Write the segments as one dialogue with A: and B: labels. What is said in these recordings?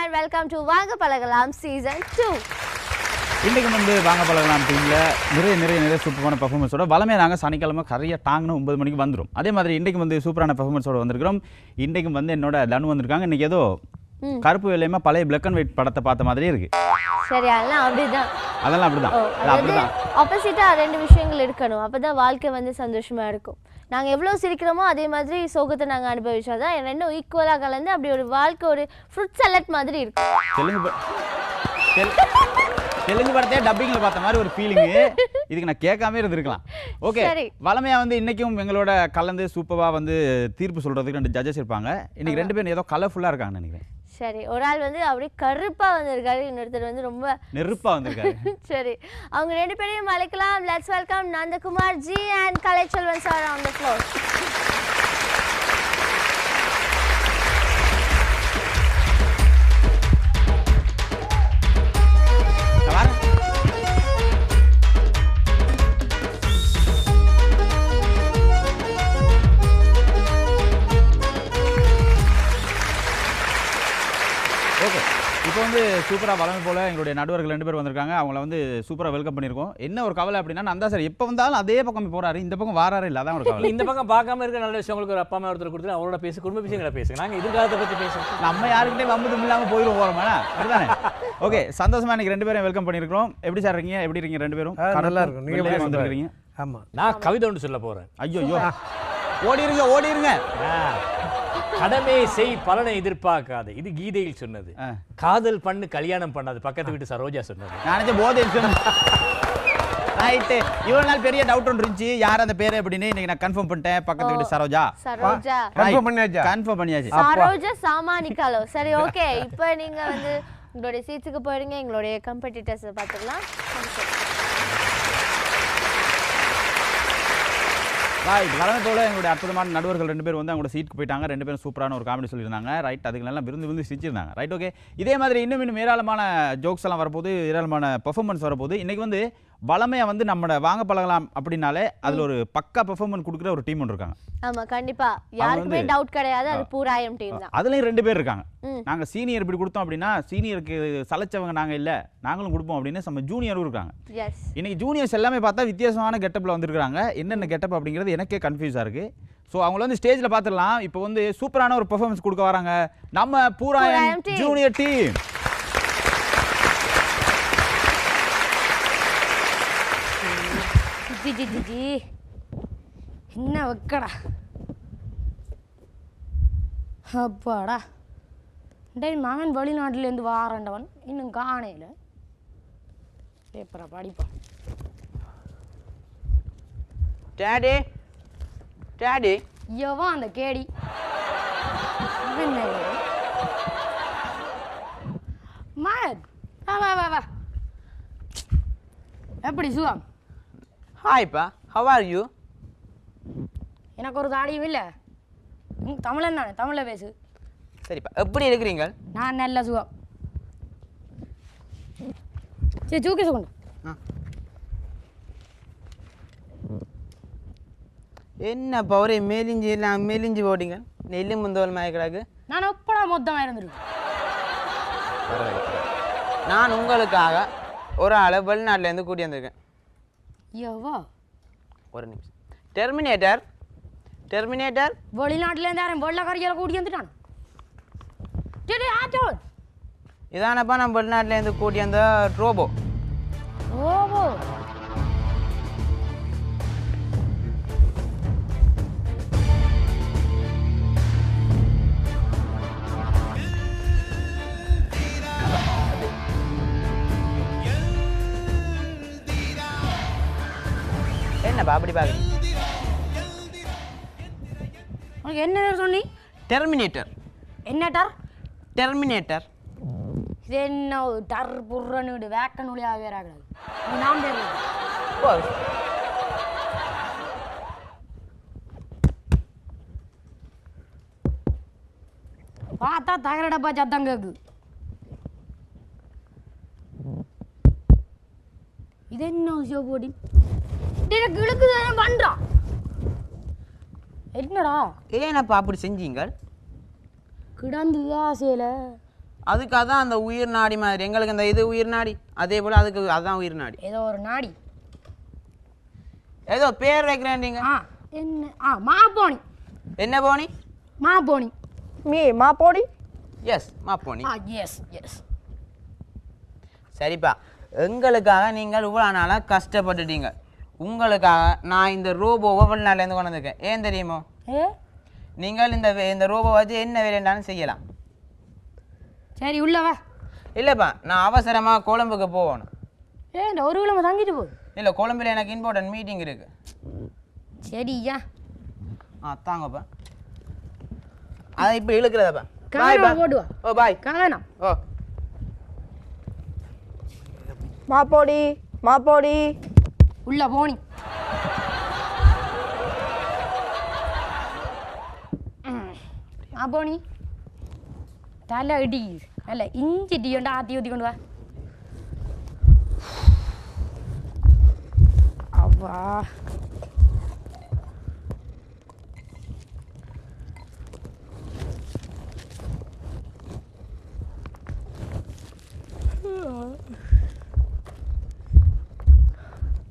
A: and welcome to வாங்க பழகலாம் season 2.
B: இன்றைக்கு வந்து வாங்க பழகலாம் டீமில் நிறைய சூப்பரான பர்ஃபார்மன்ஸோட வளமையாக நாங்கள் சனிக்கிழமை கரையாக டாங்கன்னு 9 மணிக்கு வந்துடும். அதே மாதிரி இன்றைக்கு வந்து சூப்பரான பர்ஃபார்மன்ஸோட வந்திருக்கிறோம். இன்றைக்கு வந்து என்னோட தனு வந்திருக்காங்க. இன்றைக்கி ஏதோ கருப்பு வெள்ளையமா பழைய பிளாக் அண்ட் ஒயிட் படத்தை பார்த்த மாதிரியே இருக்கு.
A: சரி, அதெல்லாம் அப்படிதான்.
B: அப்படிதான்.
A: ஆப்போசிட்டா ரெண்டு விஷயங்கள் இருக்கணும். அப்பதான் வாழ்க்கை வந்து சந்தோஷமா இருக்கும். நாங்கள் எவ்வளோ சிரிக்கிறோமோ அதே மாதிரி சோகத்தை நாங்கள் அனுபவிச்சாதான் ரெண்டும் ஈக்குவலாக கலந்து அப்படி ஒரு வாழ்க்கை ஒரு ஃப்ரூட் சலட் மாதிரி இருக்கும்.
B: தெலுங்கு படத்தையே டப்பிங்கில் பார்த்த மாதிரி ஒரு ஃபீலிங்கு. இதுக்கு நான் கேட்காம இருந்திருக்கலாம். ஓகே, வளமையாக வந்து இன்றைக்கும் எங்களோட கலந்து சூப்பராக வந்து தீர்ப்பு சொல்கிறதுக்கு 2 ஜட்ஜஸ் இருப்பாங்க. இன்றைக்கி 2 பேரும் ஏதோ கலர்ஃபுல்லாக இருக்காங்கன்னு நினைக்கிறேன்.
A: சரி, ஒரு ஆள் வந்து அப்படியே கருப்பாக வந்திருக்காரு, இன்னொருத்தர் வந்து ரொம்ப
B: நெருப்பாக வந்திருக்காரு.
A: சரி, அவங்க 2 பேரையும் அழைக்கலாம். Let's welcome Nandakumar G and Kalaiselvan sir on the floor.
B: Okay, இப்போ வந்து சூப்பராக வளமை போல் எங்களுடைய நடுவர்கள் 2 பேர் வந்திருக்காங்க. அவங்கள வந்து சூப்பராக வெல்கம் பண்ணியிருக்கோம். என்ன ஒரு கவலை அப்படின்னா, நந்தா சார் எப்போ வந்தாலும் அதே பக்கம் போகிறாரு, இந்த பக்கம் வாராரு இல்லை, அதான் ஒரு கவலை.
C: இந்த பக்கம் பார்க்காம இருக்க நல்ல விஷயம். உங்களுக்கு ஒரு அப்பா அம்மா ஒருத்தர் கொடுத்து அவரோட பேசி குடும்ப விஷயங்களை பேசுங்க. நாங்கள் எதிர்காலத்தை பற்றி பேசுகிறோம்.
B: நம்ம யாருக்கிட்டே வம்பு இல்லாமல் போயிடும் போகிறோமா, அதுதானே? ஓகே, சந்தோஷமா இன்னைக்கு 2 பேரும் வெல்கம் பண்ணியிருக்கிறோம். எப்படி சார் இருக்கீங்க? எப்படி இருக்கீங்க 2 பேரும்?
D: நல்லா இருக்கும். நீங்கள்
B: வந்துருக்கீங்க.
D: ஆமாம்,
C: நான் கவிதை ஒன்று சொல்ல போகிறேன்.
B: ஐயோ ஓடிருங்க.
C: கடமை செய் பலனை எதிர்பார்க்காது, இது கீதையில் சொன்னது. காதல் பண்ணு கல்யாணம் பண்ணாது, பக்கத்து வீட்டு சரோஜா சொன்னது.
B: நானே போதையில் சொன்னேன். ரைட்டு, இவ்வளோ நாள் பெரிய டவுட் ஒன்று இருந்துச்சு, யார் அந்த பேர் அப்படின்னு. இன்னைக்கு நான் கன்ஃபார்ம் பண்ணிட்டேன். பக்கத்து வீட்டு சரோஜா. கன்ஃபார்ம் பண்ணியாச்சு.
A: சரோஜா சாமானிக்காலோ. சரி, ஓகே, இப்போ நீங்க வந்து உங்களுடைய சீட்ஸுக்கு போயிடுங்க. எங்களுடைய கம்பெடிட்டர்ஸை பார்த்துக்கலாம்.
B: வளமை போல எங்களுடைய அற்புதமான நடுவர்கள் 2 பேர் வந்து அவங்களோட சீட்டுக்கு போயிட்டாங்க. 2 பேரும் சூப்பரான ஒரு காமெடி சொல்லியிருந்தாங்க. ரைட், அதுக்கெல்லாம் விருந்து சிரிச்சிருந்தாங்க. Right, okay. இதே மாதிரி இன்னும் ஏராளமான ஜோக்ஸ் எல்லாம் வரப்போது, ஏராளமான பெர்ஃபார்மன்ஸ் வரப்போது. இன்னைக்கு வந்து வளமையாக வந்து நம்ம வாங்க பழகலாம் அப்படின்னாலே அதில் ஒரு பக்கா பெர்ஃபார்மன்ஸ் கொடுக்குற ஒரு டீம் ஒன்று இருக்காங்க.
A: ஆமா, கண்டிப்பா யாருக்குமே டவுட் கிடையாது, அது பூராயம் டீம் தான்.
B: அதுலயும் 2 பேர் இருக்காங்க. நாங்க சீனியர் இப்படி கொடுத்தோம் அப்படின்னா, சீனியருக்கு சலைச்சவங்க நாங்க இல்ல, நாங்களும் கொடுப்போம் அப்படின்னு நம்ம ஜூனியரும் இருக்காங்க. இன்னைக்கு ஜூனியர்ஸ் எல்லாமே பார்த்தா வித்தியாசமான கெட்டப்ல வந்திருக்காங்க. என்னென்ன கெட்டப் அப்படிங்கிறது எனக்கே கன்ஃபியூஸா இருக்கு. ஸோ அவங்கள வந்து ஸ்டேஜில் பார்த்துடலாம். இப்போ வந்து சூப்பரான ஒரு பெர்ஃபார்மன்ஸ் கொடுக்க வராங்க நம்ம பூராயம் ஜூனியர் டீம்.
E: என்ன வைக்கடா அப்பாடா, டே மகன் வெளிநாட்டிலேருந்து வாரண்டவன் இன்னும் காணையில் பேப்பரை படிப்பான்.
F: டாடி டாடி
E: எவா அந்த கேடி மகன் வா வா வா. எப்படி சுகம்?
F: ஹாய்ப்பா, ஹவ் ஆர் யூ?
E: எனக்கு ஒரு தாடியும் இல்லை, தமிழன் தானே, தமிழில் பேசு.
F: சரிப்பா, எப்படி இருக்கிறீங்க?
E: நான் நல்ல சுகம். சரி, சூக்கேஸ் கொண்டு.
F: என்னப்பா ஒரே மேலிஞ்சி போட்டிங்க, நெல்லு முந்தோல் மயக்கடாக்கு.
E: நான் எப்படா மொத்தமாக இருந்துருக்கு.
F: நான் உங்களுக்காக ஒரு ஆளை வெளிநாட்டிலேருந்து கூட்டி வந்திருக்கேன்.
E: எவ்வா?
F: ஒரு நிமிஷம். டெர்மினேட்டர்
E: வெளிநாட்டிலேருந்து யாரும் வெள்ள கறியால் கூட்டி வந்துட்டான்.
F: இதானப்பா நான் வெளிநாட்டிலேருந்து கூட்டி வந்த ரோபோ.
E: ரோபோ?
F: என்னப்பா அப்படி பாக்குறீங்க?
E: உனக்கு என்ன பேர் சொன்னி?
F: டெர்மினேட்டர்.
E: என்ன டர்?
F: டெர்மினேட்டர்.
E: இது என்ன டர் புர்றன்னு வேக்க நூலியாக வேறாகிறாது. நான் பேர் பார்த்தா தகர டப்பா சத்தம் கேக்கு. இது என்ன சிவபோடி கிழக்கு பண்றான். என்னடா
F: ஏனப்பா அப்படி செஞ்சீங்க?
E: கிடந்து ஆசையில
F: அதுக்கு அதான் அந்த உயிர் நாடி மாதிரி எங்களுக்கு அந்த இது உயிர் நாடி அதே போல் அதுக்கு அதான் உயிர் நாடி
E: ஏதோ ஒரு நாடி
F: ஏதோ பேர் வைக்கிறேன்றீங்க
E: என்ன மாப்போனி
F: என்ன போனி
E: மாப்போனி
A: மாப்போடி
F: எஸ் மாப்போனி
E: எஸ் எஸ்
F: சரிப்பா எங்களுக்காக நீங்கள் இவ்வளோ நாளாக கஷ்டப்பட்டுட்டீங்க உங்களுக்காக நான் இந்த ரோபோவை வெளிநாட்டிலேருந்து கொண்டு வந்திருக்கேன் ஏன் தெரியுமோ நீங்கள் இந்த ரோபோ வச்சு என்ன வேலைண்டாலும் செய்யலாம்
E: சரி உள்ளவா
F: இல்லைப்பா நான் அவசரமாக கொழம்புக்கு போகணும்
E: ஏன் ஒரு கிழமை தங்கிட்டு போகுது
F: இல்லை கொழம்புல எனக்கு இம்பார்ட்டன்ட் மீட்டிங் இருக்குது
E: சரியா
F: தாங்கப்பா அதை இப்போ இழுக்கிறதப்பா
E: காரணம் போடுவா
F: ஓ பாய்
E: காரணம்
F: ஓ
A: மாப்போடி
E: உள்ள போனி மாப்போனி தலை இடி அல்ல இஞ்சி டீ கொண்டு ஆத்தி ஊற்றி கொண்டு வா அவ்வா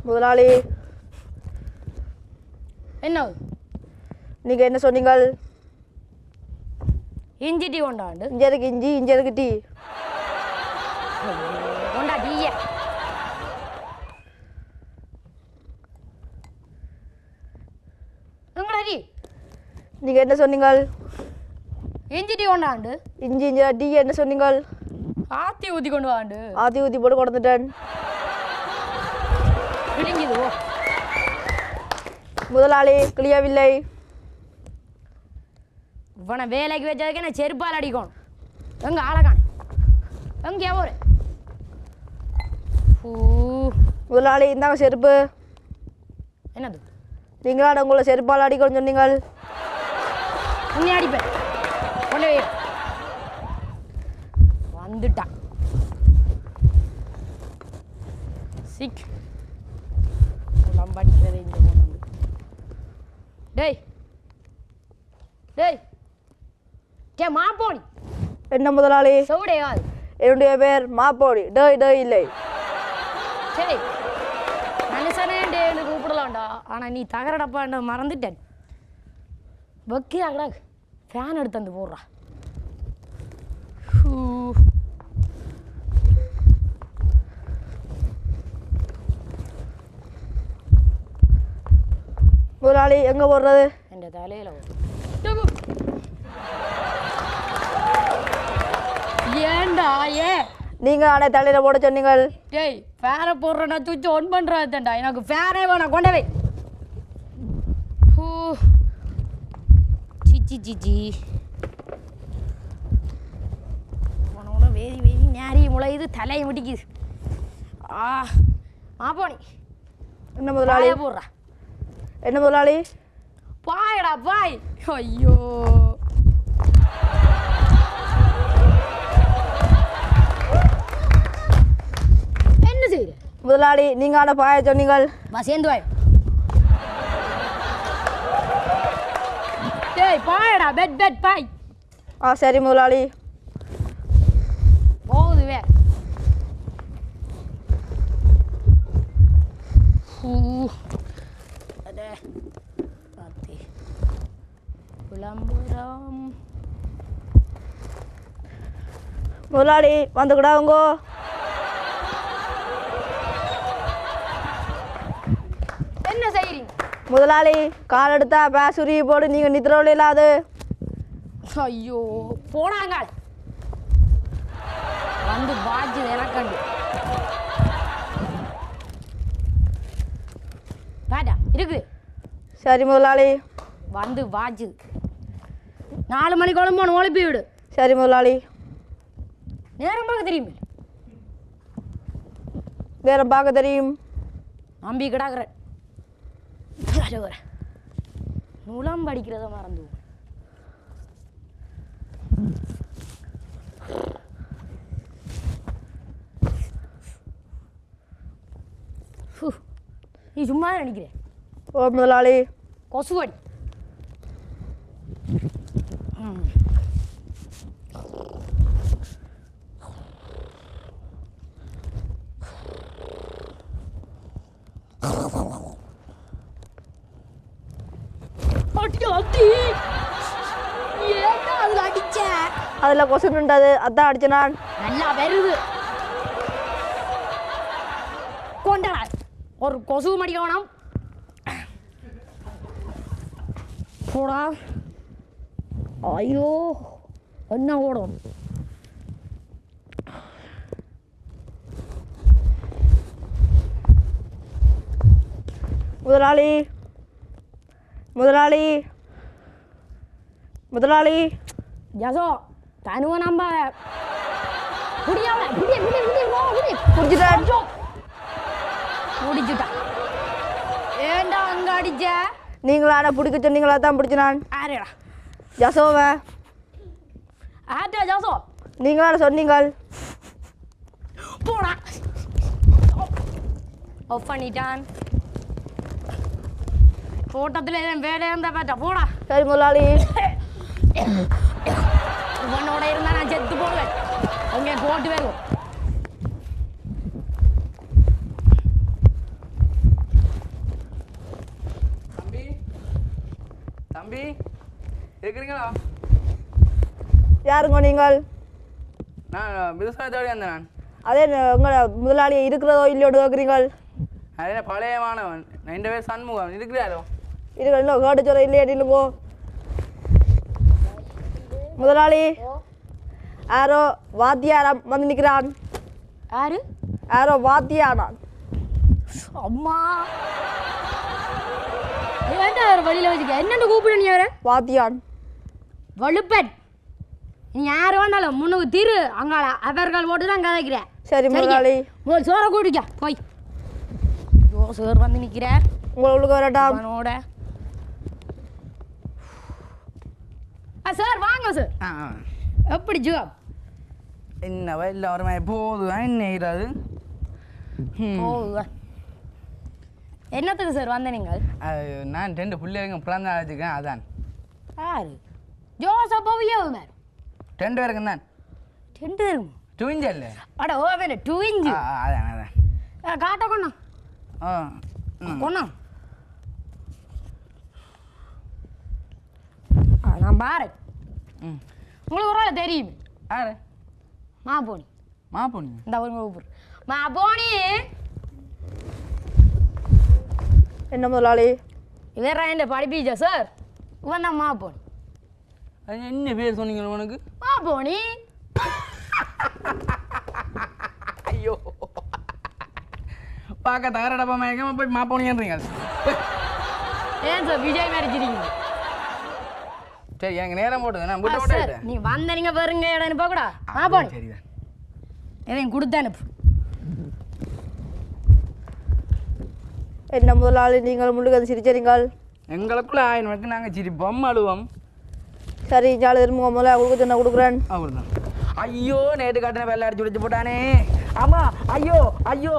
A: முதலாளி
E: என்ன
A: நீங்க என்ன சொன்னீங்கள்
E: இஞ்சி டீ கொண்டாண்டு
A: இஞ்சருக்கு இஞ்சி இஞ்சருக்கு டீ
E: கொண்டா டீய எங்கடா டீ
A: நீங்க என்ன சொன்னீங்கள்
E: இஞ்சி டீ கொண்டாண்டு
A: இஞ்சி இஞ்சா டீ என்ன சொன்னீங்கள்
E: ஆத்தி ஊற்றி கொண்டு வாண்டு
A: ஆத்தி ஊற்றி போட்டு கொடுத்துட்டேன்
E: பிடிங்குது
A: முதலாளி கிளியவில்லை
E: இவனை வேலைக்கு வச்சதுக்கு நான் செருப்பால் அடிக்கணும் எங்க ஆளக்கான எங்க எவரு
A: முதலாளி இந்தாங்க செருப்பு
E: என்னது
A: நீங்களாட உங்களை செருப்பால் அடிக்கணும்னு சொன்னீங்கள்
E: உன்னை அடிப்பேன் கொண்டு வை வந்துட்டான் சிக் படிக்கிறதே இங்கே கொண்டு வந்து டேய் டேய் டே மாப்போனி
A: என்ன முதலாளி
E: சவுடையாது
A: என்னுடைய பேர் மாப்போடி டேய் இல்லை
E: சரி மனுஷனே டேன்னு கூப்பிடலாம்டா ஆனால் நீ தகரடப்பாண்ட மறந்துட்டேன் வக்கியாகடா ஃபேன் எடுத்து வந்து போடுறா
A: முதலாளி எங்க போடுறது
E: என் தலையில ஏண்டா
A: நீங்க ஆனே தலையில போட சொன்னீங்கள்
E: டேய் ஃபேனை போடுறேன்னா தூச்சி ஒன் பண்ணுறாத்தேன்டா எனக்கு ஃபேனே வேணாம் கொண்டே வை சிச்சி உன வேதி நேரி முளையுது தலையை முடிக்குது மாப்போனி
A: என்ன முதலாளி
E: போடுறா
A: என்ன முதலாளி
E: பாயடா பாய் ஐயோ என்ன செய்யுற
A: முதலாளி நீங்க ஆன பாய சொன்னீங்கள்
E: வா சேர்ந்து வாய் டேய் பாயடா பெட் பாய்
A: சரி முதலாளி
E: போகுது வே அடே பாத்தி விளம்பரம்
A: முதலாளி வந்துக்கூடாதுங்கோ
E: என்ன செய்றீங்க
A: முதலாளி கால் எடுத்தா பேசுரி போடு நீங்க நித்திரவில் இல்லாது
E: ஐயோ போனாங்க வந்து பாஜி எனக்கண்டு வேடா இருக்குது
A: சரி முதலாளி
E: வந்து வாஜு 4 மணி குழம்பு ஒழுப்பி விடு
A: சரி முதலாளி
E: நேரம் பார்க்க தெரியுமே
A: வேற பார்க்க தெரியும்
E: நம்பி கிடாக்குறேன் நூலாம் படிக்கிறத மறந்து நீ சும்மா நினைக்கிறேன்
A: ஓ முதலாளி
E: கொசுவடி ஏன்டா அதுல அடிச்ச?
A: அதுல கொசுன்றது அதான் அடிச்சேன் நான்.
E: நல்லா வருது. கொண்டடா ஒரு கொசு மடிக்கணும். போடா. ஐயோ என்ன ஓடும்.
A: முதலாளி முதலாளி முதலாளி
E: ஜசோ தனுவ நம்ப முடியாம முடிச்சுட்டா. ஏண்டா அங்க அடிச்ச?
A: நீங்களான பிடிக்க சொன்னீங்களா தான் பிடிச்ச நான்.
E: ஆரேடா
A: ஜசோவை
E: ஆட்டா ஜசோ
A: நீங்களான சொன்னீங்கள்.
E: போடா. ஆஃப் பண்ணிட்டான். தோட்டத்தில் எதுவும் வேலையாக இருந்தா பார்த்தா போடா.
A: சரி முதலாளி.
E: உன்னோட இருந்தா நான் செத்து போடுவேன். அங்கே போட்டு வருவோம்.
D: தம்பி தம்பி இருக்கிறீங்களா?
A: யாருங்க நீங்கள்?
D: நான் விவசாயத்தோடு வந்தேன். நான்
A: அதே உங்களை முதலாளி இருக்கிறதோ இல்லையோடு கேட்குறீங்கள்?
D: அதே பழைய மாணவன். நான் இந்த பேர் சண்முகம். இருக்கிறாரோ?
A: இருக்கிற இன்னும் கேட்டு சொல்ல இல்லையா இல்லைங்கோ முதலாளி. யாரோ வாத்தியாரம் வந்து நிற்கிறான்.
E: யாரு?
A: யாரோ வாத்தியானான்.
E: அம்மா ஏன்டா வேறு வழியில் வச்சுக்க? என்னென்னு கூப்பிடு நீ வேற?
A: வாத்தியான்
E: வலுப்பன். நீ யார் வந்தாலும் முன்னுக்கு திரு அங்காள அவர்கள் போட்டு தான் கதைக்கிறேன்.
A: சரி முதலாளி.
E: முதல் சோறை கூட்டிக்க போய். ஐயோ சார் வந்து நிற்கிறார்.
A: உங்களை உள்ளுக்கு வரட்டாம்.
E: அவனோட சார் வாங்க சார். எப்படி ஜாப்?
D: என்ன வயலில் வர மாதிரி போதுதான் என்ன இராது.
E: என்னத்துக்கு சார் வந்த நீங்கள்?
D: நான் 2 பிள்ளைங்க பிறந்த ஆச்சுக்கேன். அதான்
E: யாரு? ஜோசப்பாவையோ மேம்
D: 2 பேருக்கும் தான்.
E: 2 பேரும்
D: ட்வின்ஸ் இல்லை.
E: அட ஓ வேறு 2 இன்ச்சு
D: அதான் அதான்
E: காட்ட கொண்டா கொண்டா. நான் பாரு உங்களுக்கு ஒரு ஆள் தெரியும்.
D: யாரு?
E: மாபோனி.
D: மாப்போனி?
E: இந்த ஒரு ஊர் மாபோனி.
A: என்ன முதலாளி?
E: வேற என்ன படிப்பீச்சா சார்? இவன் தான் மாபோனி.
D: அது என்ன பேர் சொன்னீங்க உனக்கு?
E: மாபோனி.
D: ஐயோ பார்க்க தகரடப்பா மயக்காம போய் மாப்போனின்றீங்க.
E: ஏன் சார் விஜய் நடிச்சிருக்கீங்க?
D: சரி எங்க நேரம் போட்டுது. நான்
E: சார்
D: போட்டு
E: நீ வந்த நீங்க பாருங்க இடம் போகக்கூடா. மாபோனி
D: சரிதான்.
E: எதையும் கொடுத்து அனுப்பு.
A: என்ன முதலாளி நீங்கள் முள்ளுக்கு அது சிரிச்சறீங்கள்?
D: எங்களுக்குள்ள 1000 வரைக்கும் நாங்கள் சிரிப்போம் அழுவோம்.
A: சரி ஜாலி திரும்ப முதல்ல கொடுக்க சொன்ன கொடுக்குறேன்.
D: அவர்தான். ஐயோ நேற்று காட்டின வெள்ளை அடிச்சு விடிச்சு போட்டானே. ஆமா ஐயோ ஐயோ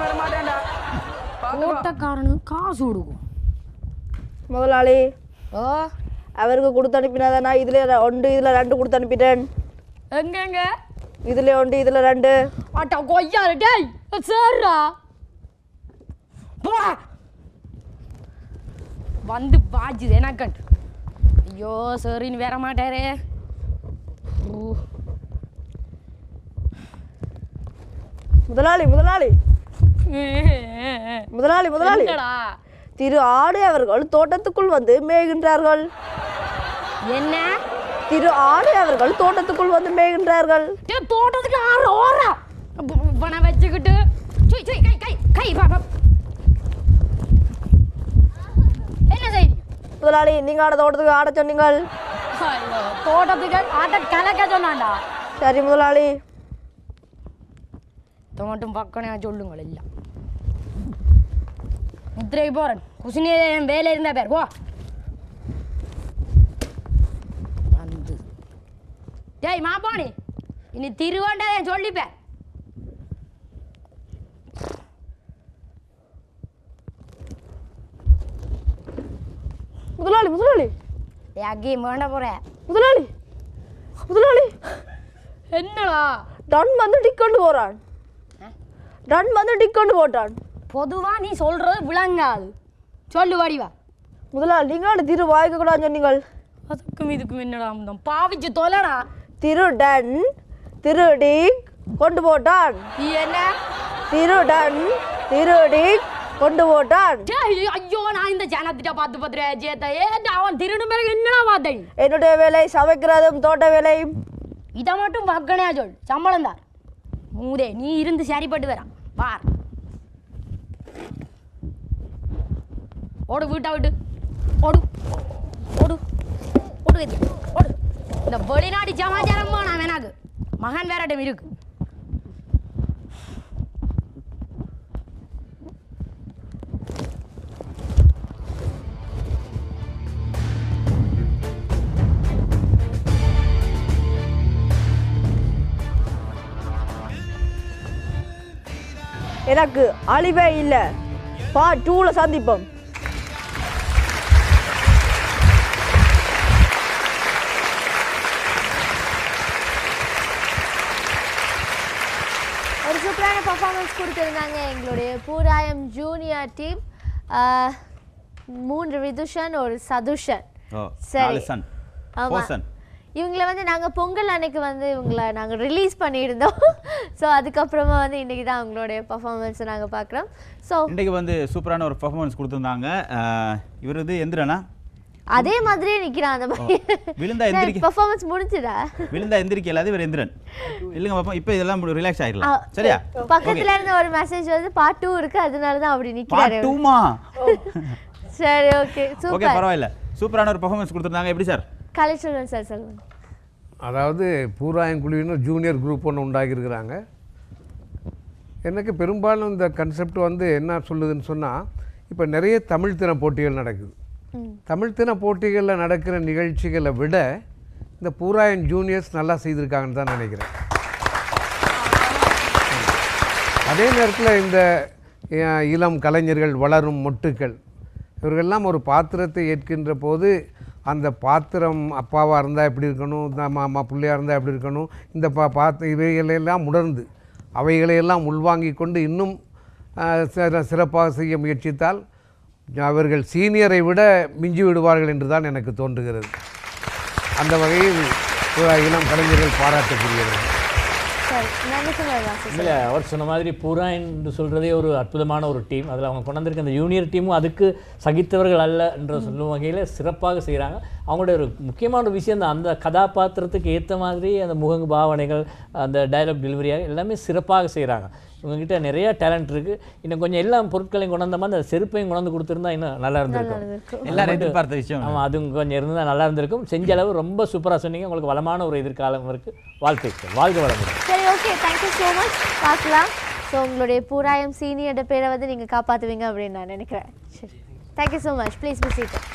D: வர மாட்டேன்டா.
E: தோட்டக்காரனுக்கு காசு கொடுக்கும்.
A: முதலாளி
E: ஓ
A: அவருக்கு கொடுத்து அனுப்பினாதான் நான் இதில் 1 இதில் 2 கொடுத்து அனுப்பிட்டேன்.
E: எங்கெங்க?
A: இதில் 1 இதில் 2.
E: அட்டா கொய்யாரு டேய் சேர்றா போடா. வந்து பாஜுது எனக்கு. ஐயோ சரின்னு வர மாட்டாரே.
A: முதலாளி முதலாளி முதலாளி முதலாளி திரு ஆடு அவர்கள் தோட்டத்துக்குள் வந்து மேய்கின்றார்கள்.
E: என்ன?
A: திரு ஆடு அவர்கள் தோட்டத்துக்குள் வந்து மேய்கின்றார்கள்.
E: தோட்டத்துக்கு ஆறு ஓடுறா பணம் வச்சுக்கிட்டு கை கை கை பாப்பா. என்ன செய்தி?
A: முதலாளி நீங்க ஆட தோட்டத்துக்கு ஆட சொன்னீங்கள்.
E: தோட்டத்துக்கு ஆட்ட கலக்க சொன்னாண்டா.
A: சரி முதலாளி.
E: மட்டும் பக்கனே சொல்லுங்கள். இல்லை முத்திரைக்கு போறேன். குசினே வேலை இருந்தா பேர் போ. வந்து டேய் மாப்பாணி இனி திருவாண்டா சொல்லிப்பேன்.
A: முதலாளி முதலாளி
E: யாக்கையும் வேண்ட போறேன்.
A: முதலாளி முதலாளி
E: என்னடா?
A: டன் வந்து டிக்கொண்டு போறான். டன் வந்து டிக்கொண்டு போட்டான்.
E: பொதுவா நீ சொல்றது விளங்காது. சொல்லு வடிவா.
G: முதலாளி நீங்கள் திரு வாய்க்க கூடாது சொன்னீங்கள்.
E: அதுக்கும் இதுக்கும் என்னடா அமுதம்? பாவிச்சு தொலைடா.
G: திருடன் திருடி கொண்டு போட்டான்.
E: என்ன?
G: திருடன் திருடி கொண்டு போட்டான்.
E: ஐயோ நான் இந்த ஜனத்திட்ட பார்த்து ஜேத்த அவன் திருடு பிறகு என்னடா பார்த்தேன்?
G: என்னுடைய வேலை சமைக்கிறதும் தோட்ட வேலையும்.
E: இதை மட்டும் பக்கனையா சொல். சம்பளம் தான் மூதே. நீ இருந்து சரிப்பட்டு வரான் பார். ஓடு வீட்டா விட்டு ஓடு ஓடு ஓடு ஓடு. இந்த வெளிநாட்டு சமாச்சாரம் போனா வேணாக்கு மகன் வேறட்டும் இருக்கு.
G: எனக்கு அழிவே இல்லை. பார்ட் 2ல சந்திப்போம்.
A: ஒரு சூப்பரான பர்ஃபார்மன்ஸ் கொடுத்துருந்தாங்க எங்களுடைய பூராயம் ஜூனியர் டீம். 3 விதுஷன் ஒரு சதுஷன். சரி ஆமாம், இவங்களை வந்து நாங்கள் பொங்கல் அன்னைக்கு வந்து இவங்களை நாங்கள் ரிலீஸ் பண்ணியிருந்தோம். ஸோ அதுக்கப்புறமா வந்து இன்றைக்கி தான் அவங்களுடைய பர்ஃபார்மன்ஸை நாங்கள் பார்க்குறோம். ஸோ
B: இன்றைக்கி வந்து சூப்பரான ஒரு பர்ஃபார்மன்ஸ் கொடுத்துருந்தாங்க. இவர் வந்து எந்திரனா
A: அதே மாதிரியே நிற்கிறான் அந்த மாதிரி.
B: விழுந்தா எந்திரிக்க
A: பர்ஃபார்மன்ஸ் முடிஞ்சுதா?
B: விழுந்தா எந்திரிக்க இல்லாத இவர் எந்திரன் இல்லைங்க பாப்பா. இப்போ இதெல்லாம் ரிலாக்ஸ் ஆகிடலாம். சரியா?
A: பக்கத்துல இருந்து ஒரு மெசேஜ் வந்து பார்ட் 2 இருக்கு, அதனால தான் அப்படி நிற்கிறாரு.
B: பார்ட் 2மா?
A: சரி, ஓகே, சூப்பர்.
B: ஓகே, பரவாயில்ல. சூப்பரான ஒரு பர்ஃபார்மன்ஸ் கொடுத்துருந்தாங்க. எப்படி சார்?
A: கலைச்செல்வன் சார் சொல்லுங்க.
H: அதாவது பூராயம் குழுவினர் ஜூனியர் குரூப் ஒன்று உண்டாகியிருக்கிறாங்க. எனக்கு பெரும்பாலும் இந்த கன்செப்ட் வந்து என்ன சொல்லுதுன்னு சொன்னால், இப்போ நிறைய தமிழ் தின போட்டிகள் நடக்குது. தமிழ் தின போட்டிகளில் நடக்கிற நிகழ்ச்சிகளை விட இந்த பூராயம் ஜூனியர்ஸ் நல்லா செய்திருக்காங்கன்னு தான் நினைக்கிறேன். அதே நேரத்தில் இந்த இளம் கலைஞர்கள் வளரும் மொட்டுக்கள் இவர்களெல்லாம் ஒரு பாத்திரத்தை ஏற்கின்ற போது அந்த பாத்திரம் அப்பாவாக இருந்தால் எப்படி இருக்கணும், மாமா பிள்ளையாக இருந்தால் எப்படி இருக்கணும், இந்த இவைகளையெல்லாம் உணர்ந்து அவைகளையெல்லாம் உள்வாங்கி கொண்டு இன்னும் சிறப்பாக செய்ய முயற்சித்தால் அவர்கள் சீனியரை விட மிஞ்சி விடுவார்கள் என்று தான் எனக்கு தோன்றுகிறது. அந்த வகையில் இளம் கலைஞர்கள் பாராட்டக்கூடியவர்கள்.
C: இல்லை, அவர் சொன்ன மாதிரி பூரா என்று சொல்கிறதே ஒரு அற்புதமான ஒரு டீம். அதில் அவங்க கொண்டு வந்திருக்க அந்த ஜூனியர் டீமும் அதுக்கு சகித்தவர்கள் அல்ல என்ற சொல்லும் வகையில் சிறப்பாக செய்கிறாங்க. அவங்களுடைய ஒரு முக்கியமான ஒரு விஷயம் அந்த கதாபாத்திரத்துக்கு ஏற்ற மாதிரி அந்த முகங்கு பாவனைகள், அந்த டைலாக் டெலிவரியாக எல்லாமே சிறப்பாக செய்கிறாங்க. இவங்ககிட்ட நிறைய டேலண்ட் இருக்குது. இன்னும் கொஞ்சம் எல்லா பொருட்களையும் கொண்டு வந்த மாதிரி அந்த செருப்பையும் கொண்டு வந்து கொடுத்துருந்தா இன்னும் நல்லா இருந்திருக்கும்.
B: எல்லாரும் எதிர்பார்த்த விஷயம்.
C: ஆமாம், அதுவும் கொஞ்சம் இருந்தால் நல்லா இருந்திருக்கும். செஞ்ச அளவு ரொம்ப சூப்பராக சொன்னீங்க. உங்களுக்கு வளமான ஒரு எதிர்காலம் இருக்குது. வாழ்த்துக்கள், வாழ்க வளமுடன்.
A: சரி, ஓகே, தேங்க்யூ ஸோ மச். பார்க்கலாம். ஸோ உங்களுடைய பூராயம் சீனியர் பேரை வந்து நீங்கள் காப்பாற்றுவீங்க அப்படின்னு நான் நினைக்கிறேன். சரி, thank you so much. Please be seated.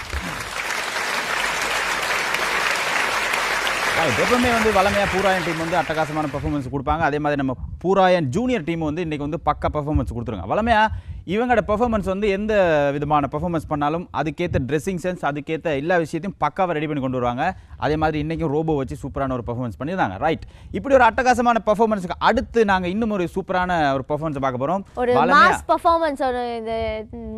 B: எப்பவுமே வந்து வளமையாக பூராயன் டீம் வந்து அட்டகாசமான பர்ஃபார்மன்ஸ் கொடுப்பாங்க. அதே மாதிரி நம்ம பூராயன் ஜூனியர் டீம் வந்து இன்றைக்கி வந்து பக்கா பர்ஃபார்மன்ஸ் கொடுத்துருங்க. வளமையாக இவங்களோட பர்ஃபார்மன்ஸ் வந்து எந்த விதமான பர்ஃபார்மன்ஸ் பண்ணாலும் அதுக்கேற்ற ட்ரெஸ்ஸிங் சென்ஸ், அதுக்கேற்ற எல்லா விஷயத்தையும் பக்காவாக ரெடி பண்ணி கொண்டு வருவாங்க. அதே மாதிரி இன்றைக்கும் ரோபோ வச்சு சூப்பரான ஒரு பர்ஃபார்மன்ஸ் பண்ணியிருந்தாங்க. ரைட், இப்படி ஒரு அட்டகாசமான பர்ஃபார்மன்ஸுக்கு அடுத்து நாங்கள் இன்னும் ஒரு சூப்பரான ஒரு பர்ஃபார்மன்ஸ் பார்க்க போகிறோம்.
A: ஒரு மாஸ் பர்ஃபார்மன்ஸ் ஒரு இந்த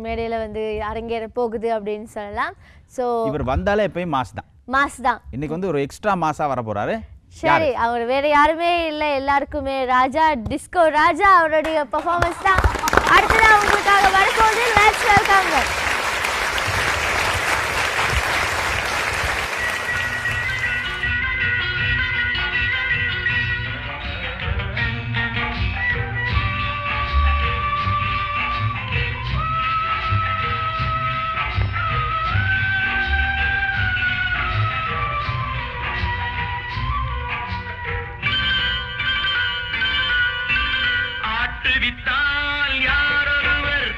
A: மேடையில் வந்து அரங்கேற போகுது அப்படின்னு சொல்லலாம். ஸோ
B: இவர் வந்தாலே எப்பயும் மாஸ் தான்.
A: மாஸ் தான்.
B: இன்னைக்கு வந்து ஒரு எக்ஸ்ட்ரா மாஸா வர போறாரு.
A: சரி, அவர் வேற யாருமே இல்லை, எல்லாருக்குமே ராஜா, டிஸ்கோ ராஜா அவருடைய பெர்ஃபார்மன்ஸ் தான் அடுத்ததான் உங்களுக்காக வரப்போகுது. Let's welcome them.
I: வித்தால் யாரொருவர்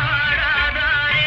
I: ஆடாதாரே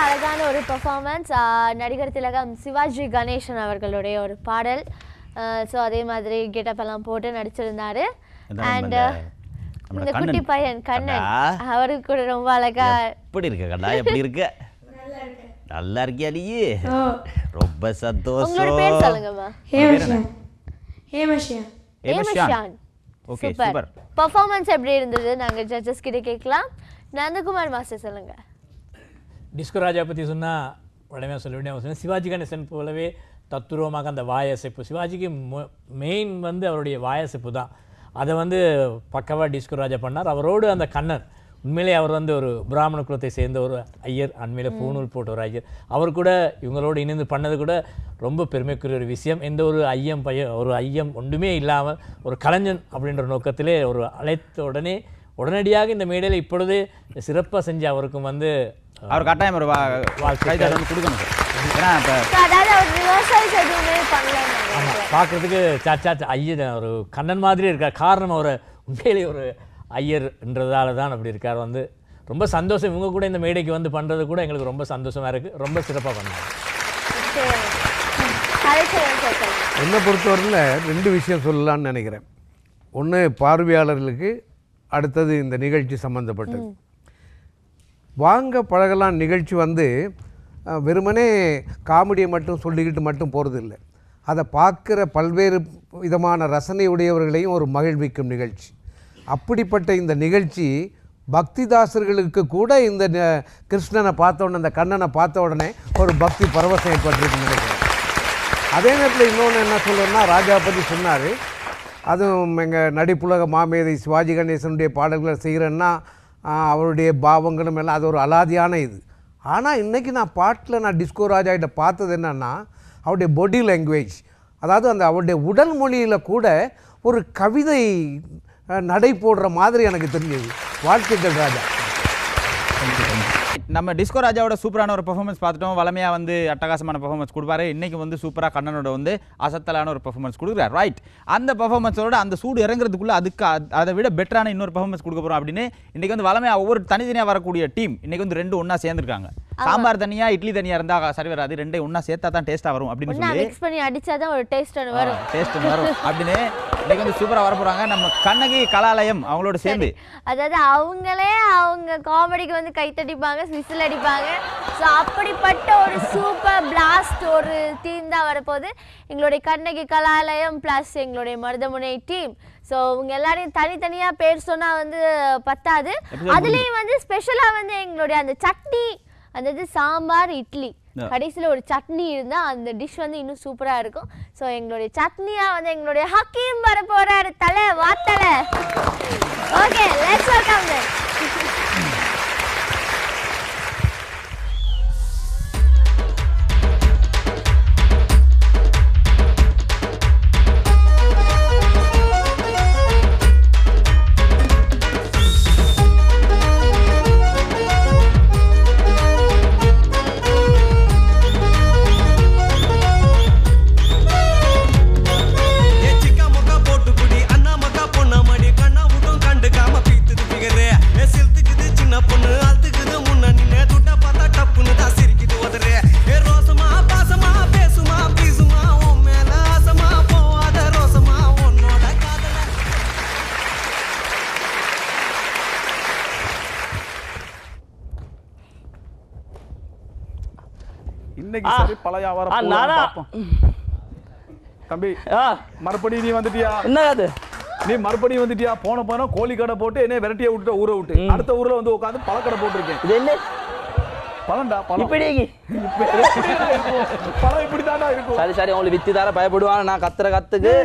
A: அழகான ஒரு பெர்ஃபார்மன்ஸ். நடிகர் திலகம் சிவாஜி கணேசன் அவர்களுடைய ஒரு பாடல். ஸோ அதே மாதிரி கெட்டப் எல்லாம் போட்டு நடிச்சிருந்தாரு. அண்ட் இந்த குட்டி பையன் கண்ணன் அவருக்கு கூட ரொம்ப அழகா.
B: எப்படி இருக்க கண்ணா? எப்படி இருக்க? நல்லா இருக்கியா நீ? ரொம்ப சந்தோஷம்.
A: உங்களோட பேர் சொல்லுங்கம்மா.
B: ஹேமஷான். Okay, super.
A: பெர்ஃபார்மன்ஸ் எப்படி இருந்தது? நாங்க ஜட்ஜஸ் கிட்ட கேட்கலாம். நந்தகுமார் மாஸ்டர் சொல்லுங்க.
C: டிஸ்கோ ராஜா பற்றி சொன்னால் உடனே சொல்ல வேண்டிய அவசியம். சிவாஜி கணேசன் போலவே தத்துரூபமாக அந்த வாயசைப்பு. சிவாஜிக்கு மெயின் வந்து அவருடைய வாயசைப்பு தான். அதை வந்து பக்கவாக டிஸ்கோ ராஜா பண்ணார். அவரோடு அந்த கண்ணன் உண்மையிலே அவர் வந்து ஒரு பிராமண குலத்தை சேர்ந்த ஒரு ஐயர், அண்மையில் பூநூல் போட்ட ஒரு ஐயர். அவர் கூட இவங்களோடு இணைந்து பண்ணது கூட ரொம்ப பெருமைக்குரிய ஒரு விஷயம். எந்த ஒரு ஐயம் ஒன்றுமே இல்லாமல் ஒரு கலைஞன் அப்படின்ற நோக்கத்திலே ஒரு அழைத்த உடனடியாக இந்த மேடையில் இப்பொழுதே சிறப்பாக செஞ்ச அவருக்கும் வந்து
B: அவர் கட்டாயம் ஒரு கொடுக்கணும். ஏன்னா
C: பார்க்குறதுக்கு சாச்சாச் ஐயர் ஒரு கண்ணன் மாதிரி இருக்கார். காரணம் அவரை உண்மையிலே ஒரு ஐயர்ன்றதால தான் அப்படி இருக்கார். வந்து ரொம்ப சந்தோஷம். இவங்க கூட இந்த மேடைக்கு வந்து பண்ணுறது கூட எங்களுக்கு ரொம்ப சந்தோஷமாக இருக்குது. ரொம்ப சிறப்பாக பண்ணுறாங்க.
H: என்னை பொறுத்தவரையில் 2 விஷயம் சொல்லலான்னு நினைக்கிறேன். ஒன்று பார்வையாளர்களுக்கு, அடுத்தது இந்த நிகழ்ச்சி சம்மந்தப்பட்டது. வாங்க பழகலாம் நிகழ்ச்சி வந்து வெறுமனே காமெடியை மட்டும் சொல்லிக்கிட்டு மட்டும் போகிறது இல்லை. அதை பார்க்குற பல்வேறு விதமான ரசனை உடையவர்களையும் ஒரு மகிழ்விக்கும் நிகழ்ச்சி. அப்படிப்பட்ட இந்த நிகழ்ச்சி பக்திதாசர்களுக்கு கூட இந்த கிருஷ்ணனை பார்த்த உடனே, இந்த கண்ணனை பார்த்த உடனே ஒரு பக்தி பரவசம் ஏற்பட்டிருக்குன்னு நினைக்கிறேன். அதே நேரத்தில் இன்னொன்று என்ன சொல்லணும்னா, ராஜா பற்றி சொன்னார். அதுவும் எங்கள் நடிப்புலக மாமேதை சிவாஜி கணேசனுடைய பாடல்களை செய்கிறேன்னா அவருடைய பாவங்களும் எல்லாம் அது ஒரு அலாதியான இது. ஆனால் இன்றைக்கி நான் பாட்டில் டிஸ்கோ ராஜா கிட்ட பார்த்தது என்னென்னா, அவருடைய பாடி லாங்குவேஜ், அதாவது அந்த அவருடைய உடல் மொழியில் கூட ஒரு கவிதை நடை போடுற மாதிரி எனக்கு தெரிஞ்சது. வாழ்த்துக்கள் ராஜா.
B: நம்ம டிஸ்கோ ராஜாவோட சூப்பரான ஒரு பெர்ஃபார்மன்ஸ் பார்த்துட்டோம். வளமையாக வந்து அட்டகாசமான பெர்ஃபார்மன்ஸ் கொடுப்பாரு. இன்றைக்கி வந்து சூப்பராக கண்ணனோட வந்து அசத்தலான ஒரு பெர்ஃபார்மன்ஸ் கொடுக்குறாரு. ரைட், அந்த பெர்ஃபார்மன்ஸோட அந்த சூடு இறங்குறதுக்குள்ளே அதை விட பெட்டரான இன்னொரு பெர்ஃபார்மன்ஸ் கொடுக்க போகிறோம் அப்படின்னு இன்றைக்கி வந்து வளமையாக ஒவ்வொரு தனித்தனியாக வரக்கூடிய டீம் இன்றைக்கி வந்து 2 ஒன்றா சேர்ந்துருக்காங்க. சாம்பார் தனியாக இட்லி தனியாக இருந்தால் சரி வராது. 2 ஒன்றா சேர்த்தா தான் டேஸ்ட்டாக வரும் அப்படின்னு சொல்லி
A: மிக்ஸ் பண்ணி அடிச்சா தான் ஒரு டேஸ்ட் வரும்
B: அப்படின்னு இன்றைக்கி வந்து சூப்பராக வர போகிறாங்க நம்ம கண்ணகி கலாலயம் அவங்களோட சேர்ந்து.
A: அதாவது அவங்களே அவங்க காமெடிக்கு வந்து கைத்தடிப்பாங்க, விசில் அடிப்பாங்க. ஸோ அப்படிப்பட்ட ஒரு சூப்பர் பிளாஸ்ட் ஒரு டீம் தான் வரப்போகுது. எங்களுடைய கண்ணகி கலாலயம் ப்ளஸ் எங்களுடைய மருதமுனை டீம். ஸோ இவங்க எல்லாரையும் தனித்தனியாக பேர் சொன்னால் வந்து பத்தாது. அதுலேயும் வந்து ஸ்பெஷலாக வந்து எங்களுடைய அந்த சட்னி, அந்த சாம்பார் இட்லி, கடைசியில் ஒரு சட்னி இருந்தால் அந்த டிஷ் வந்து இன்னும் சூப்பராக இருக்கும். ஸோ எங்களுடைய சட்னியாக வந்து எங்களுடைய ஹக்கீம் வர போகிறாரு. தலை வாத்தலை. Okay, let's welcome them.
I: இன்னைக்கு சரி பல வியாபாரம் பார்ப்போம். தம்பி மறுபடியும் நீ வந்துட்டியா?
D: என்ன அது
I: நீ மறுபடியும் வந்துட்டியா? போன கோழி கடை போட்டு என்ன வெரைட்டியா விட்டு ஊரை விட்டு அடுத்த ஊர்ல வந்து உட்காந்து பழக்கடை போட்டுருக்கேன்.
D: இது என்ன
I: பழம்டா? பழம் பழம் இப்படி தாண்டா இருக்கும்.
D: சரி சரி, உங்களுக்கு வித்து தர பயப்படுவாங்க. நான் கத்துக்கு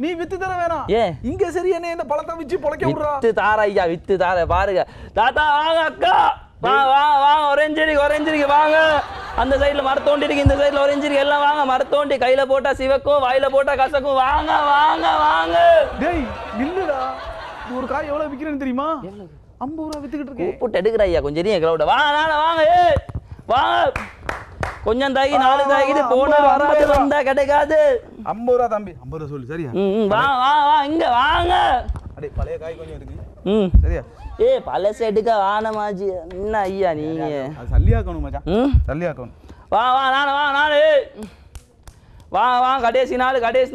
I: நீ வித்து தர வேணாம்.
D: ஏன்
I: இங்க சரி என்ன இந்த பழத்தை வச்சு பொழைக்க விடுறா?
D: வித்து தார ஐயா, வித்து தார. பாருங்க தாத்தா, வாங்க அக்கா, வாங்க ஒரேஞ்சிரிக்கு வாங்க. அந்த சைடுல மரத்தோண்டி இருக்கு, இந்த சைடுல ஒரேஞ்சிரிக்கு. எல்லாம் வாங்க. மரத்தோண்டி கையில போட்டா சிவக்கும், வாயில போட்டா கசக்கும். வாங்க வாங்க வாங்க.
I: டேய் நில்லுடா, ஒரு காய் எவ்வளவு விக்கிறேன்னு தெரியுமா? 50 ரூபா வித்துக்கிட்டு இருக்கேன்.
D: கூப்பிட்டு எடுக்கிற ஐயா கொஞ்சம் நீங்க கிரௌட. வாங்க ஏய் வாங்க. கொஞ்சம் தாகி 4 தாகிட்டு போனா வராது, வந்தா கிடைக்காது.
I: 50 ரூபா தம்பி, 50 ரூபா சொல்லு சரியா?
D: வா இங்க வாங்க.
I: அடே பழைய காய் கொஞ்சம் இருக்கு. சரியா
D: பழசு எடுக்க வானமாச்சு என்ன ஐயா நீங்க
I: அது சல்லியாக்கணும் மச்சான் சல்லியாக்கணும்
D: வா நானு வா கடைசி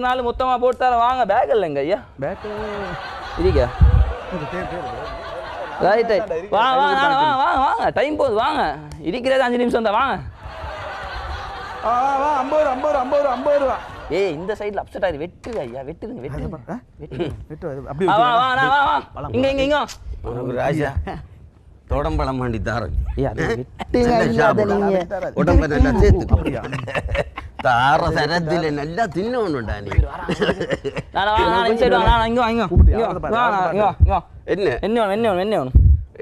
D: நாள் மொத்தமா போட்டு தர வாங்க பேக் இல்லைங்க ஐயா
I: பேக்
D: இருக்கா ரைட் வா வாங்க டைம் போகுது வாங்க இருக்கிறது 5 நிமிஷம் தான் வாங்க
I: வா 50 ரூபா
D: ஏய் இந்த சைடுல அப்செட் ஆயிரு வெட்டுங்க ஐயா வெட்டுங்க
I: அப்படி
D: வா இங்க
J: ராஜா தோடம்பழம் மாண்டி தாரன்
D: உடம்ப
J: நல்லா சேர்த்து தார சரத்துல நல்லா தின்னவனுண்டா நீ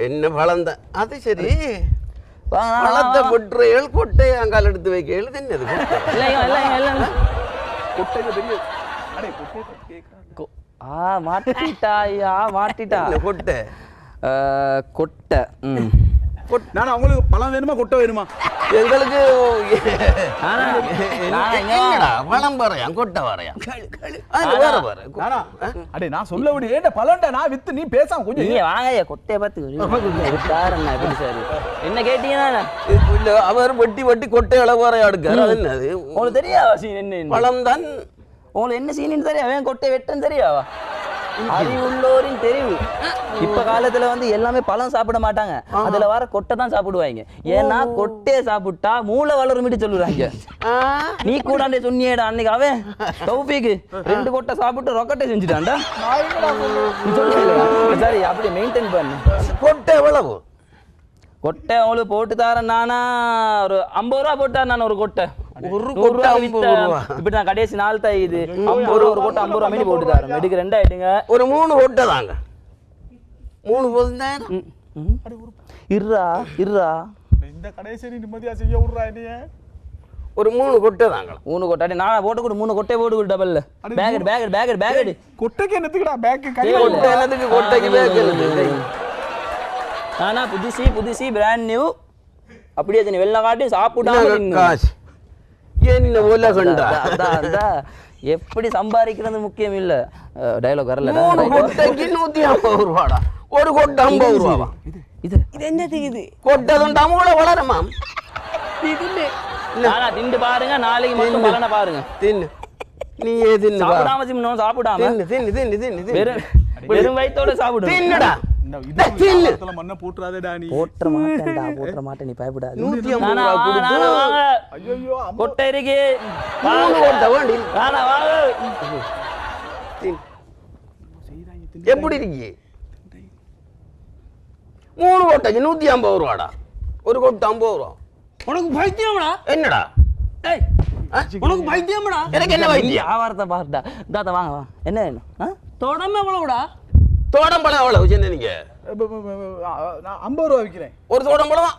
J: என்ன பழம் தான் அது சரி பழத்தை கொட்டுறைகள் கொட்டையை அங்கால் எடுத்து வைக்க எழுதுனது
D: மாட்டிட்டா
J: கொட்டை
D: கொட்டை
I: நான் உங்களுக்கு பழம் வேணுமா கொட்டை வேணுமா
J: எங்களுக்கு பழம் வரையான் கொட்டை வரையான்
I: அடே நான் சொல்ல விடு ஏன்டா பழம்டா நான் வித்து நீ பேசாம கொஞ்சம்
D: நீங்க வாங்க கொட்டையை பார்த்து என்ன கேட்டீங்கன்னா
J: அவர் வெட்டி கொட்டை அளவு வரையா எடுக்காரு அது என்னது
D: உங்களுக்கு தெரியாவா சீன் என்ன
J: பழம் தான்
D: உங்களுக்கு என்ன சீன் தெரியா அவன் கொட்டை வெட்டன் தெரியாவா அறிவுள்ளோரின் தெரிவு இப்ப காலத்துல வந்து எல்லாமே பழம் சாப்பிட மாட்டாங்க அதுல வர கொட்டை தான் சாப்பிடுவாங்க ஏன்னா கொட்டையை சாப்பிட்டா மூளை வளருமிட்டு சொல்லுறாங்க நீ கூட சொன்னியேடா அன்னைக்கு அவன் தௌஃபீக்கு 2 கொட்டை சாப்பிட்டு ரொக்கட்டை செஞ்சுட்டான்டா சரி அப்படி மெயின்டைன் பண்ணு
J: கொட்டை எவ்வளவு
D: கொட்டை அவங்களுக்கு போட்டு தரேன் நானா ஒரு 50 ரூபா போட்டா நான் ஒரு கொட்டை இப்படி நான் கடைசி நாள் தான் இது 50 ரூபா ஒரு கொட்டை 50 ரூபா மீறி போட்டு தரேன் எடுக்க 2 ஆயிடுங்க
J: ஒரு 3 கொட்டை தாங்க 3 போதும்
D: இருறா
I: இந்த கடைசி நிம்மதியா செய்ய விடுறா நீ
J: ஒரு 3 கொட்டை தாங்க
D: 3 கொட்டை நான் போட்டு கொடு 3 கொட்டை போட்டு கொடு டபுள்ல பேக்
I: கொட்டைக்கு என்னத்துக்குடா பேக்
J: கொட்டை என்னத்துக்கு கொட்டைக்கு பேக்
D: நானா புதுசி பிராண்ட் நியூ அப்படியே நீ வெள்ள காட்டி சாப்பிடாம
J: என்ன உலகண்டா
D: எப்படி சம்பாதிக்கிறது முக்கியம் இல்ல டயலாக் வரல
J: 3 கொட்டைக்கு 150 ரூபாடா ஒரு கொட்டை 50 ரூபாவா
D: இது
G: என்னது இது
J: கொட்டை தான் மூளை வளருமா
D: நானா திண்டு பாருங்க நாளைக்கு மட்டும் பலனை பாருங்க
J: தின்னு நீ ஏதின்னு
D: சாப்பிடாம சிம்னோ சாப்பிடாம
J: தின்னு
D: வெறும் வயித்தோட சாப்பிடு
J: தின்னுடா
I: மண்ண போட்டுறாதேடா நீ
D: போட்ற மாட்டேன் நீ பயப்படாத
J: 150 ரூபாய் கொடுத்து
I: ஐயோ
D: கொட்டை இருக்கு
J: கொட்டை வேண்டி
D: நானா வாங்க
J: எப்படி இருக்கீங்க 3 கொட்டைக்கு 150 ரூபாடா ஒரு கொட்டை 50 ரூபா
G: உனக்கு பைத்தியம்டா
J: என்னடா
G: ஏய் உனக்கு பைத்தியம்டா
J: எனக்கு என்ன வைத்தியம்
D: வியாபாரத்தை பாருடா தாத்தா வாங்க வா என்ன வேணும்
G: தொடர்ந்து எவ்வளவுடா
J: தோடம்பழம் எவ்வளவு சின்ன நீங்க
I: நான் 50 ரூபா விற்கிறேன்
J: ஒரு தோடம்பழம்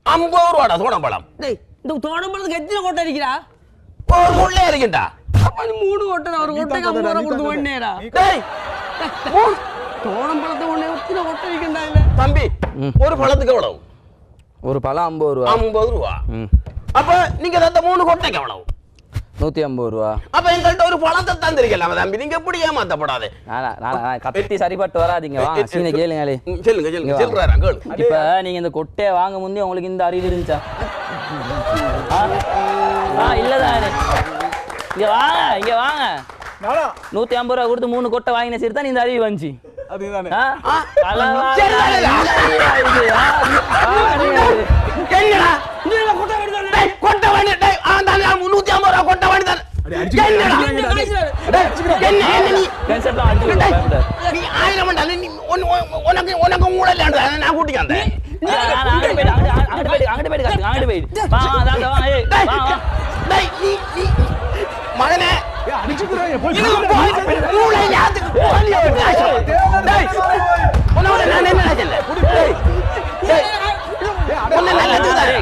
J: 50 ரூபாடா தோடம்பழம்
G: டேய் இந்த தோடம்பழத்துக்கு எத்தனை கொட்டை அடிக்கிறா
J: ஒரு முள்ளே இருக்கட்டா
G: அப்ப நீ 3 கொட்டை ஒரு கொட்டைக்கு 50 ரூபா கொடுத்து வந்தேடா
J: டேய்
G: தோடம்பழத்தை ஒண்ணே எத்தனை கொட்டை அடிக்கண்டா இல்ல
J: தம்பி ஒரு பழத்துக்கு எவ்வளவு
D: ஒரு பழம் 50 ரூபா
J: 50 ரூபா அப்ப நீங்க தந்த 3 கொட்டைக்கு எவ்வளவு
D: 150 ரூபா
J: அப்ப எங்கள்ட்ட ஒரு பழத்தை தந்திருக்கலாம் தம்பி நீங்க எப்படி ஏமாத்தப்படாதே
D: கத்தி சரிப்பட்டு வராதீங்க வாங்க சீனை கேளுங்களே
J: சொல்லுங்க சொல்றாரா கேளு
D: இப்ப நீங்க இந்த கொட்டையை வாங்க முன்னே உங்களுக்கு இந்த அறிவு இருந்துச்சா இல்லதானே இங்க வாங்க 150 ரூபா கொடுத்து 3 கொட்டை வாங்கின சரி தான் இந்த அறிவு வந்துச்சு
I: அதுதானே
J: கொட்டை வாங்கி 150 ரூபா கொட்டை வாங்கி தரேன் உனக்கு மூடல நான் கூட்டிக்காந்த மகனே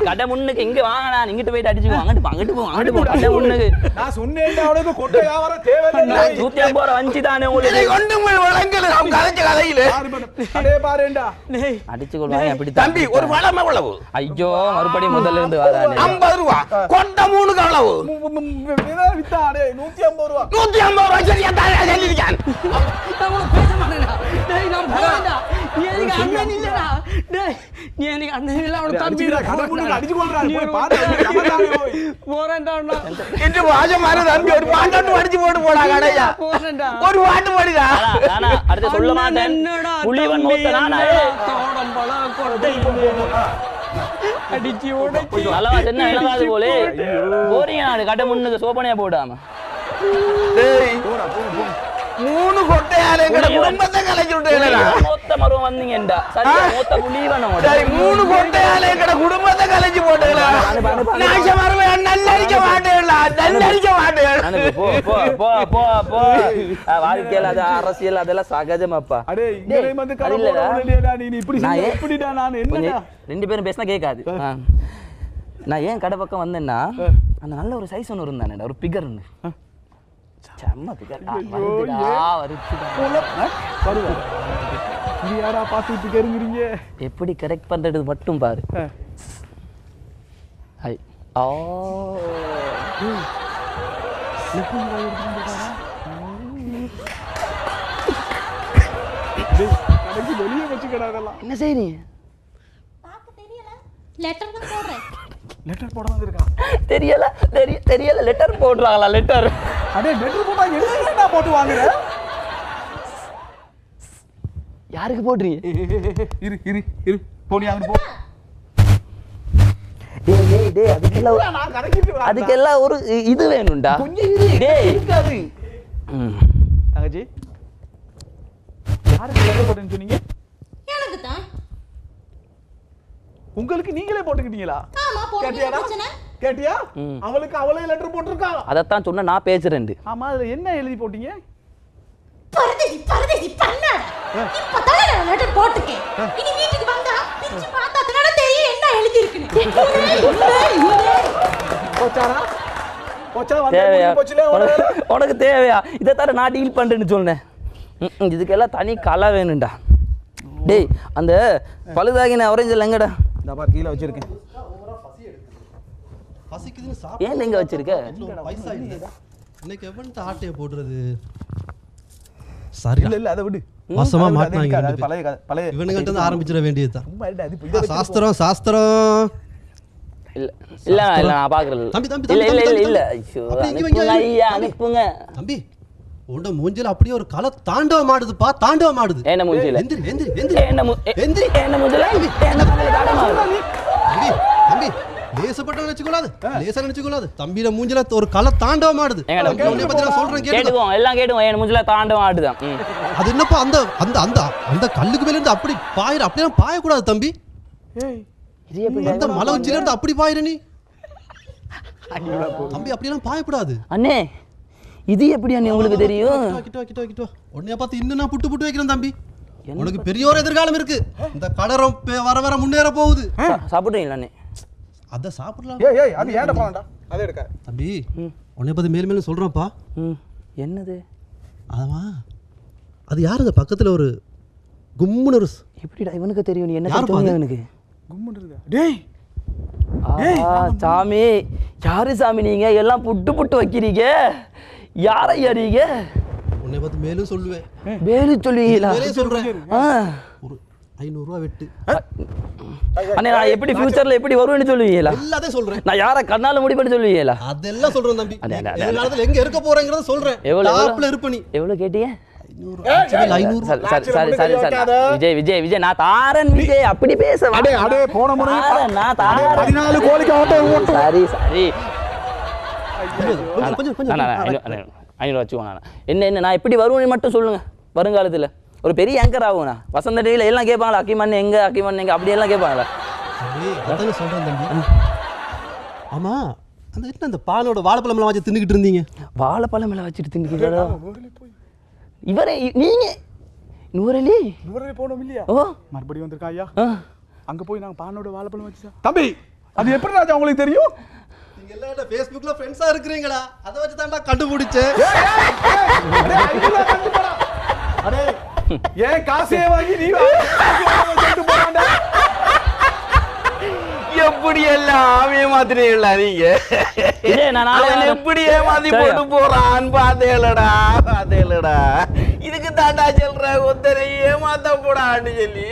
D: கடை முன்னுக்கு இங்க வாங்கடா இங்கிட்டு போயிட்டு அடிச்சுக்கோ அங்கிட்டு போ கடை முன்னுக்கு
I: நான் சொன்னேன் அவனுக்கு கொட்டை வியாபாரம் தேவையில்லை
D: 150 ரூபா வஞ்சி தானே உங்களுக்கு
J: ஒண்ணுமே வழங்கல நான் கதைச்ச கதையில
I: அடே பாருடா
D: அடிச்சுக்கொள்வாங்க அப்படி
J: தம்பி ஒரு பழம் எவ்வளவு
D: ஐயோ மறுபடியும் முதல்ல இருந்து வரானே
J: 50 ரூபா கொண்ட 3 எவ்வளவு
I: வித்தா அடே 150 ரூபா
J: 150 ரூபா சரியா தான் சொல்லிருக்கான்
G: பேச மாட்டேடா டேய் நான் போறேன்டா
I: தம்பிடா கடை முன்னுக்கு அடிச்சு கொள்றாரு போய் பாரு
J: போறேன்டா இந்த வாஜமான தம்பி ஒரு பாட்டு அடிச்சு போட்டு போடா கடையா ஒரு பாட்டு போடுடா
D: நானா அடுத்து சொல்ல மாட்டேன் புலிவன் மூத்த நானா
J: தோடம்பள கொடை அடிச்சு ஓடச்சு
D: நல்லவா என்ன இளவாது போலே போறீங்க நான் கடை முன்னுக்கு சோபனையா போடாம
J: டேய் மூணு கொட்டையால எங்க குடும்பத்தை கலக்கி விட்டேடா
D: மூத்த மருவம் வந்தீங்கடா சரியா மூத்த புலிவனோட
J: டேய் மூணு கொட்டையால எங்க குடும்பத்தை கலக்கி போட்டேடா நாச மரவே நல்லடிக்க மாட்டேடா நல்லடிக்க மாட்டேடா
D: போ போ போ போ போ வாழ்க்கையில அது அரசியல் அதெல்லாம் சகஜமாப்பா
I: அடே இங்கலே வந்து கடை போடலடா நீ இப்படி செஞ்சா எப்படிடா நான் என்னடா
D: ரெண்டு பேரும் பேசினா கேட்காது நான் ஏன் கடை பக்கம் வந்தேன்னா அந்த நல்ல ஒரு சைஸ் ஒன்று இருந்தானேடா ஒரு பிகர் ஒன்று செம்ம பிகர்
I: யாரா பார்த்துட்டு கருங்குறீங்க
D: எப்படி கரெக்ட் பண்றது மட்டும் பாரு ஐ ஓ
I: கடைக்கு வெளியே வச்சுக்கடா அதெல்லாம்
D: என்ன செய்றீங்க
K: லெட்டர் தான் போடுறேன்
I: லெட்டர் போட வந்திருக்கா
D: தெரியல தெரியல லெட்டர் போடுறாங்களா லெட்டர்
I: அடே லெட்டர் போட்டா என்னடா போட்டு வாங்குற
D: யாருக்கு போடுறீங்க
I: இரு இரு இரு போனி அங்க போ
D: டேய் டேய் அதுக்கெல்லாம் ஒரு இது வேணும்டா
I: கொஞ்சம் இரு
D: டேய்
I: இருக்காது தங்கச்சி யாருக்கு லெட்டர் போட்டுன்னு சொன்னீங்க
K: எனக்கு தான்
I: உங்களுக்கு நீங்களே போட்டுக்கிட்டீங்களா
K: ஆமா
I: கேட்டியாடா கேட்டியா அவளுக்கு அவளே லெட்டர் போட்டுருக்கா
D: அதத்தான் சொன்ன நான் பேசுறேன்
I: ஆமா அதுல என்ன எழுதி போட்டீங்க
K: பரதேசி பண்ணாடா இப்பதான் நான் லெட்டர் போட்டுக்கேன் இனி வீட்டுக்கு வந்தா பிரிச்சு பார்த்தா தான தெரியும் என்ன எழுதி இருக்குன்னு
I: போச்சாரா போச்சா
D: தேவையா
I: வந்து போச்சுல
D: உனக்கு தேவையா இதை தர நான் டீல் பண்றேன்னு சொன்னேன் இதுக்கெல்லாம் தனி கலை வேணும்டா டேய் அந்த பழுதாகின ஆரஞ்சு எங்கடா
I: இந்த பார் கீழ வச்சிருக்கேன்
L: பசிக்குதுன்னு
D: ஏன் எங்க வச்சிருக்க
L: பைசா இல்ல இன்னைக்கு எவன்ட்ட ஆட்டைய போடுறது சரி
I: இல்ல அத விடு
L: மோசமா மாட்டாங்க
I: அது பழைய பழைய
L: இவனுங்கள்ட்ட இருந்து ஆரம்பிச்சிட வேண்டியதுதான்
I: சும்மா இருடா அது
L: சாஸ்திரம்
D: இல்ல இல்ல இல்ல நான் பாக்குறேன்
L: தம்பி தம்பி
D: இல்ல இல்ல இல்ல இல்ல
L: ஐயோ
D: அனுப்புங்க ஐயா அனுப்புங்க
L: தம்பி உண்ட மூஞ்சில அப்படியே ஒரு கலை தாண்டவம் ஆடுதுப்பா தாண்டவம் ஆடுது
D: என்ன மூஞ்சில
L: எந்திரி எந்திரி எந்திரி
D: எந்திரி என்ன மூஞ்சில என்ன
L: தம்பி தம்பி லேசப்பட்டவன் நினைச்சுக்கொள்ளாது லேசா நினைச்சுக்கொள்ளாது தம்பியோட மூஞ்சில ஒரு கலை தாண்டவம் ஆடுது உன்னை பத்தி நான் சொல்றேன்
D: கேட்டுவோம் எல்லாம் கேட்டுவோம் என் மூஞ்சில தாண்டவம் ஆடுதான்
L: அது என்னப்பா அந்த அந்த அந்த அந்த கல்லுக்கு மேல இருந்து அப்படி பாயிர அப்படியே பாயக்கூடாது தம்பி அந்த மலை உச்சில இருந்து அப்படி பாயிர நீ தம்பி அப்படியெல்லாம் பாயக்கூடாது
D: அண்ணே இது எப்படி அண்ணே உங்களுக்கு தெரியும்
L: கிட்ட உன்னைய பார்த்து இன்னும் நான் புட்டு வைக்கிறேன் தம்பி உனக்கு பெரிய ஒரு எதிர்காலம் இருக்கு இந்த கடரம் வர வர முன்னேற போகுது
D: சாப்பிடுறீங்களா அண்ணே
L: அத சாப்பிடலாம்
I: ஏய் அது ஏன்டா போறடா அதை எடுக்க
L: தம்பி உன்னைய பத்தி மேல் மேலும் சொல்றேன்ப்பா
D: என்னது
L: ஆமா அது யாரு அந்த பக்கத்துல ஒரு கும்முன்னு ஒரு
D: எப்படிடா இவனுக்கு தெரியும் நீ என்ன சொல்றீங்க இவனுக்கு
I: கும்முன்னு இருக்கா டேய்
D: சாமி யாரு சாமி நீங்க எல்லாம் புட்டு புட்டு வைக்கிறீங்க யாரை அறிங்க
L: உன்னை பார்த்து மேலும் சொல்லுவேன்
D: மேலு சொல்லுவீங்களா
L: மேலே சொல்றேன் ஒரு 500 ரூபாய் வெட்டு
D: அண்ணே நான் எப்படி ஃபியூச்சர்ல எப்படி வருவேன்னு சொல்லுவீங்களா
L: எல்லாத்தையும் சொல்றேன்
D: நான் யாரை கண்ணால முடிப்பேன்னு சொல்லுவீங்களா
L: அதெல்லாம் சொல்றேன் தம்பி எதிர்காலத்துல எங்க இருக்க போறேங்கறத சொல்றேன் டாப்ல இருப்ப நீ
D: எவ்வளவு கேட்டீங்க
L: 500
D: சரி விஜய் நான் தாரன் விஜய் அப்படி பேச
I: அடே போன முறை
D: நான் தாரன்
I: 14 கோழிக்கு ஆட்டோ ஓட்டு
D: சரி
L: கொஞ்சம்
D: 500 வச்சுக்கோங்க என்ன நான் எப்படி வருவேன்னு மட்டும் சொல்லுங்க வருங்காலத்துல ஒரு பெரிய ஆங்கர் ஆகும்ண்ணா வசந்த டிவியில் எல்லாம் கேட்பாங்களா அக்கிமன் எங்க அப்படியெல்லாம் கேட்பாங்களா
L: அதான் சொல்றேன் தம்பி ஆமா அந்த என்ன அந்த பாலோட வாழைப்பழம் வச்சு தின்னுக்கிட்டு இருந்தீங்க
D: வாழைப்பழம் எல்லாம் வச்சுட்டு தின்னுக்கிறீங்களா இவரே நீங்க நூறலி
I: போனோம் இல்லையா
D: ஓ
I: மறுபடியும் வந்திருக்கா ஐயா அங்க போய் நாங்க பானோட வாழைப்பழம் வச்சு தம்பி அது எப்படி ராஜா உங்களுக்கு தெரியும்
L: நீங்க எல்லாம் Facebookல ஃப்ரெண்ட்ஸா இருக்கீங்களா அத வச்சு தான்டா கண்டுபிடிச்சேன்
I: அடே ஏன் காசே வாங்கி நீ சொல்லிட்டு போறான்டா
J: எப்படி எல்லாம் ஏமாத்துறீங்களா நீங்க எப்படி ஏமாத்தி போட்டு போறான் பாத்தேலடா இதுக்கு தாண்டா சொல்ற ஒத்தனை ஏமாத்த போடான்னு சொல்லி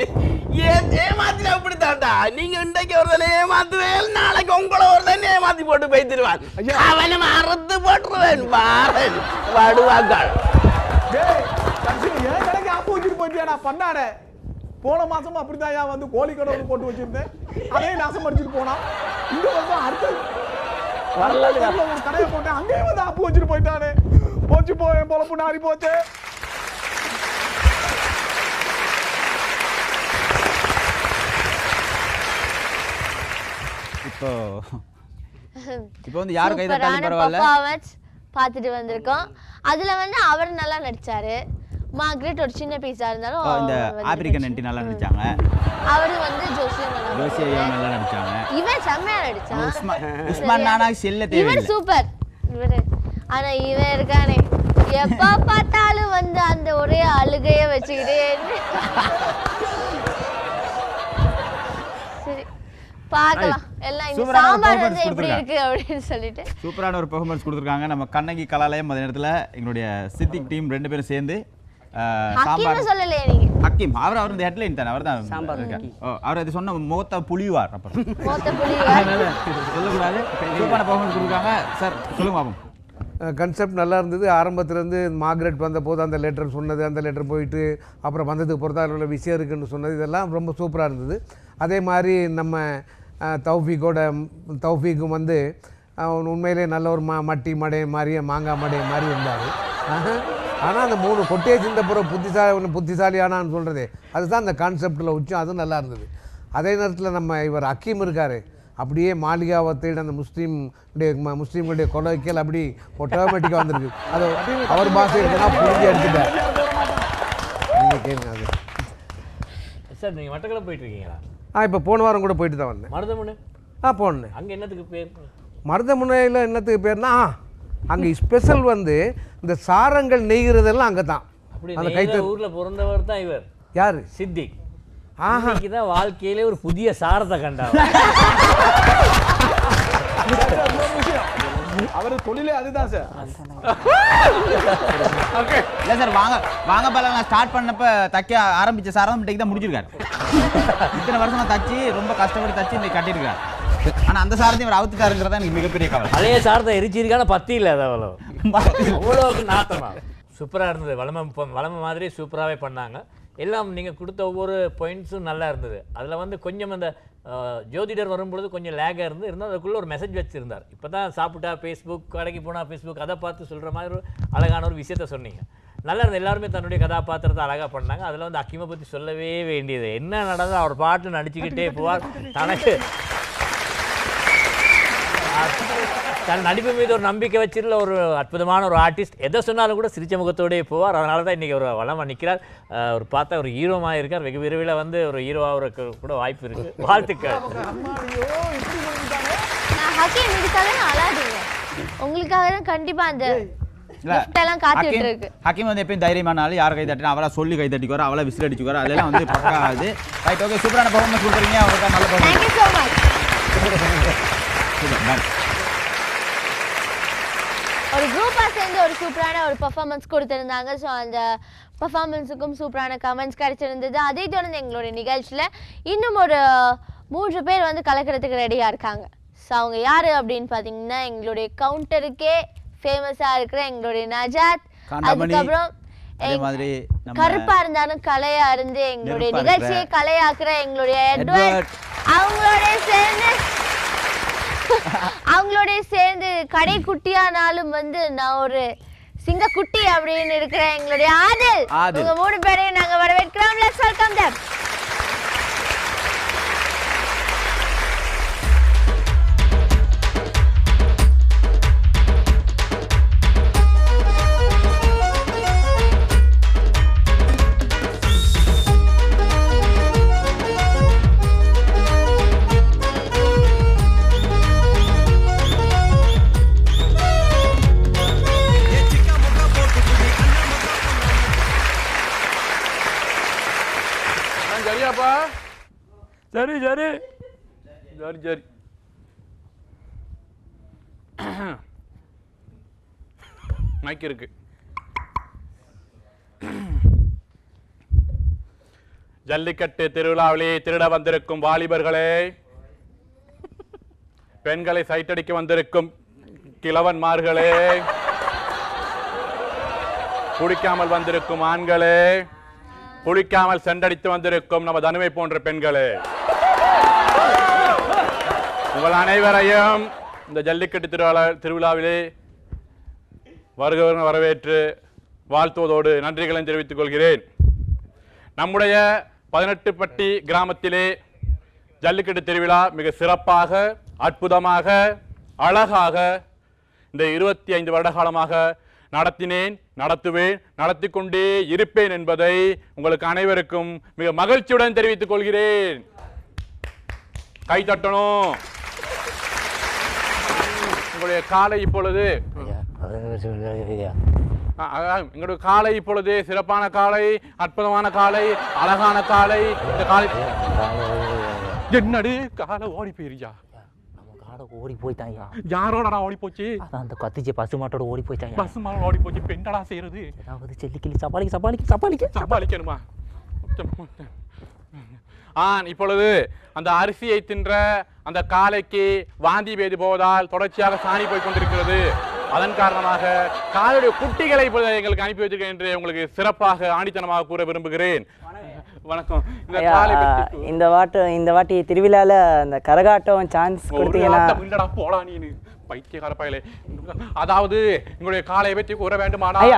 J: ஏமாத்தினா அப்படித்தான்டா. நீங்க இன்றைக்கு ஒருத்தனை ஏமாத்துவேன், நாளைக்கு உங்களை ஒருத்தனை ஏமாத்தி போட்டு போய்த்திருவான். அவனை மறந்து போட்டுருவேன் பாரன் படுவாக்கள்.
I: ஏன் கடைக்கு ஆப்பு வச்சுட்டு போயிட்டியாடா பண்ணாட. போன மாசமும் அப்படிதான் வந்து கோழி கடை ஒன்று போட்டு வச்சிருந்தேன், அதையும் நாசம் அடிச்சுட்டு போனான். இந்த வருஷம் அடுத்த ஒரு கடையை போட்டேன், அங்கேயும் வந்து ஆப்பு வச்சுட்டு போயிட்டானே. போச்சு போய் பொழப்பு நாரி போச்சு.
B: இப்போ வந்து யார் கை தட்டாலும் பரவாயில்ல
A: பார்த்துட்டு வந்திருக்கோம். அதுல வந்து அவர் நல்லா நடிச்சாரு. மார்கரெட் ஒரு சின்ன பீஸா இருந்தாலும்
B: இந்த ஆப்பிரிக்கன் நென்டி நல்லா நடிச்சாங்க.
A: அவர் வந்து ஜோசியா
B: நல்லா நடிச்சாங்க.
A: இவன் செம்மையா நடிச்சான்.
B: உஸ்மான் நானா செல்ல தேவை.
A: இவன் சூப்பர். இவரு ஆனா இவன் இருக்கானே எப்ப பார்த்தாலும் வந்து அந்த ஒரே அழுகைய வச்சுக்கிட்டே. சரி பார்க்கலாம் எல்லாம் இந்த சாம்பார் வந்து எப்படி இருக்கு அப்படின்னு சொல்லிட்டு
B: சூப்பரான ஒரு பெர்ஃபார்மன்ஸ் கொடுத்துருக்காங்க. நம்ம கண்ணகி கலாலயம் அதே நேரத்தில் எங்களுடைய சித்திக் டீம் 2 பேரும் சேர்ந்து சாம்பார்
A: சொல்லலையே நீங்க.
B: ஹக்கீம் அவர் இந்த ஹெட்லைன் தானே, அவர் தான் சாம்பார். அவர் அது சொன்ன மோத்த புலிவார் அப்புறம் சொல்லக்கூடாது. சூப்பரான பெர்ஃபார்மன்ஸ் கொடுக்குறாங்க சார். சொல்லுங்க பாப்போம்.
H: கன்செப்ட் நல்லா இருந்தது. ஆரம்பத்துலேருந்து மார்கரெட் வந்தபோது அந்த லெட்டர் சொன்னது, அந்த லெட்டர் போயிட்டு அப்புறம் வந்ததுக்கு பொறுத்த உள்ள விஷயம் இருக்குன்னு சொன்னது, இதெல்லாம் ரொம்ப சூப்பராக இருந்தது. அதே மாதிரி நம்ம தௌஃபீக்கும் வந்து உண்மையிலே நல்ல ஒரு மட்டி மடை மாதிரி மாங்காய் மடை மாதிரி இருந்தார். ஆனால் அந்த 3 கொட்டையை சிந்த பிறகு புத்திசாலியானான்னு சொல்கிறதே அதுதான் அந்த கான்செப்டில் உச்சம். அதுவும் நல்லா இருந்தது. அதே நேரத்தில் நம்ம இவர் ஹக்கீம் இருக்கார், அப்படியே மாளிகாவத்தையிட அந்த முஸ்லீம்களுடைய கொலைக்கல் அப்படி ஆட்டோமேட்டிக்காக வந்திருக்கு. அது அவர் பாஷை இருக்குன்னா புரிஞ்சு எடுத்துட்டார். நீங்கள் கேளுங்க அது.
C: சார் நீங்கள் மட்டக்களப்பு போயிட்டு இருக்கீங்களா?
H: இப்போ போன வாரம் கூட போயிட்டு தான் வந்தேன்.
C: மருதமுனை
H: போனேன்.
C: அங்கே என்னத்துக்கு பேர்?
H: மருதமுனையில் என்னத்துக்கு பேர்னா அங்கே ஸ்பெஷல் வந்து இந்த சாரங்கள் நெய்கிறதெல்லாம் அங்கே தான்.
C: அந்த கைத்த ஊரில் பிறந்தவர் தான் இவர்.
H: யார்?
C: சித்திக். இன்னைக்கு தான் வாழ்க்கையிலே ஒரு புதிய சாரத்தை கண்டா.
I: அவர் தொழிலே அதுதான் சார்.
B: இல்லை சார், வாங்க பழம் ஸ்டார்ட் பண்ணப்ப தைக்க ஆரம்பிச்ச சாரம் இன்னைக்கு தான் முடிச்சிருக்காரு. இத்தனை வருஷமா தச்சு ரொம்ப கஷ்டப்பட்டு தச்சு இன்னைக்கு கட்டியிருக்காரு. ஆனால் அந்த சாரத்தையும் அவர் அவுத்துட்டாருங்கிறதா எனக்கு மிகப்பெரிய கவலை.
C: பழைய சாரத்தை எரிச்சிருக்கான பத்தி இல்லை அது அவ்வளோக்கு நாத்தமா. சூப்பராக இருந்தது. வளமை மாதிரி சூப்பராகவே பண்ணாங்க. எல்லாம் நீங்கள் கொடுத்த ஒவ்வொரு பாயிண்ட்ஸும் நல்லா இருந்தது. அதில் வந்து கொஞ்சம் அந்த ஜோதிடர் வரும்பொழுது கொஞ்சம் லேகாக இருந்தால் அதுக்குள்ளே ஒரு மெசேஜ் வச்சுருந்தார். இப்போ தான் சாப்பிட்டா ஃபேஸ்புக், கடைக்கு போனால் ஃபேஸ்புக், அதை பார்த்து சொல்கிற மாதிரி ஒரு அழகான ஒரு விஷயத்த சொன்னீங்க. நல்லா இருந்தது. எல்லாருமே தன்னுடைய கதாபாத்திரத்தை அழகாக பண்ணாங்க. அதில் வந்து ஹக்கீமை பற்றி சொல்லவே வேண்டியது. என்ன நடந்தது, அவர் பாட்டு நடிச்சுக்கிட்டே போவார். தன் நடிப்பு மீது ஒரு நம்பிக்கை வச்சிருந்த ஒரு அற்புதமான ஒரு ஆர்டிஸ்ட். எதை சொன்னாலும் கூட சிரிச்ச முகத்தோடே போவார். அதனால தான் இன்றைக்கி ஒரு வளமாக நிற்கிறார். ஒரு பார்த்தா ஒரு ஹீரோமாக இருக்கார். வெகு விரைவில் வந்து ஒரு ஹீரோவாக கூட வாய்ப்பு இருக்குது. வாழ்த்துக்கள்.
A: உங்களுக்காக தான் கண்டிப்பாக அந்த
B: ஹக்கீம் வந்து எப்பயும் தைரியமான ஆள். யார் கை தட்டினா அவளை சொல்லி கை தட்டிக்குவார், அவளை விசில் அடிச்சுக்குவார். அதெல்லாம் வந்து பக்கா ஆகுது. ரைட், ஓகே, சூப்பரான பெர்ஃபார்மன்ஸ் கொடுக்குறீங்க. அவருக்கு நல்ல
A: ஒரு குரூப்பாக சேர்ந்து ஒரு சூப்பரான ஒரு பர்ஃபார்மன்ஸ் கொடுத்துருந்தாங்க. ஸோ அந்த பர்ஃபார்மன்ஸுக்கும் சூப்பரான கமெண்ட்ஸ் கிடைச்சிருந்தது. அதை தொடர்ந்து எங்களுடைய நிகழ்ச்சியில் இன்னும் ஒரு 3 பேர் வந்து கலக்கிறதுக்கு ரெடியாக இருக்காங்க. ஸோ அவங்க யார் அப்படின்னு பார்த்தீங்கன்னா எங்களுடைய கவுண்டருக்கே ஃபேமஸாக இருக்கிற எங்களுடைய நஜாத், அதுக்கப்புறம் கருப்பா இருந்தாலும் கலையா இருந்து எங்களுடைய நிகழ்ச்சியை கலையாக்குற எங்களுடைய எட்வர்ட், அவங்களோட சேர்ந்து கடை குட்டியானாலும் வந்து நான் ஒரு சிங்க குட்டி அப்படின்னு இருக்கிற எங்களுடைய ஆதில். உங்க 3 பேரையும் நாங்க வரவேற்கிறோம். Let's welcome them.
J: சரி சரி சரி சரி மைக் இருக்கு.
M: ஜல்லிக்கட்டு திருவிழாவிலே திருட வந்திருக்கும் வாலிபர்களே, பெண்களை சைட்டடிக்க வந்திருக்கும் கிழவன்மார்களே, குடிக்காமல் வந்திருக்கும் ஆண்களே, குளிக்காமல் சென்றடித்து வந்திருக்கும் நம்ம தனுவை போன்ற பெண்களே, உங்கள் அனைவரையும் இந்த ஜல்லிக்கட்டு திருவிழாவிலே வருகிறவர்கள் வரவேற்று வாழ்த்துவதோடு நன்றிகளை தெரிவித்துக் கொள்கிறேன். நம்முடைய 18 பட்டி கிராமத்திலே ஜல்லிக்கட்டு திருவிழா மிக சிறப்பாக, அற்புதமாக, அழகாக இந்த 25 வருட காலமாக நடத்தினேன், நடத்துவேன், நடத்தி கொண்டே இருப்பேன் என்பதை உங்களுக்கு அனைவருக்கும் மிக மகிழ்ச்சியுடன் தெரிவித்துக் கொள்கிறேன். கை தட்டணும். உங்களுடைய காலை இப்பொழுது எங்களுடைய காலை இப்பொழுது சிறப்பான காலை, அற்புதமான காலை, அழகான காலை. இந்த காலை என்னடு காலை ஓடி போயிருக்கா?
N: ஓடி போயிட்டாங்க.
M: யாரோடா ஓடி போச்சு?
N: அந்த கத்திச்சு பசு மாட்டோட ஓடி போயிட்டாங்க.
M: பசு மாடு ஓடி போச்சு. பெண்டடா செய்யறது?
N: அதாவது செல்லிக்கிளி சமாளிக்க.
M: இப்பொழுது அந்த அரிசியை தின்ற அந்த காளைக்கு வாந்தி பேதி போவதால் தொடர்ச்சியாக சாணி போய் கொண்டிருக்கிறது. அதன் காரணமாக காளையுடைய குட்டிகளை எங்களுக்கு அனுப்பி வச்சிருக்கேன் என்று உங்களுக்கு சிறப்பாக ஆணித்தனமாக கூற விரும்புகிறேன். வணக்கம்.
O: இந்த வாட்டி திருவிழால அந்த கரகாட்டம் சான்ஸ் கொடுத்தீங்கன்னா
M: போடா நீ பைத்தியக்கார பயலே. அதாவது உங்களுடைய காளையை பற்றி கூற வேண்டுமானால்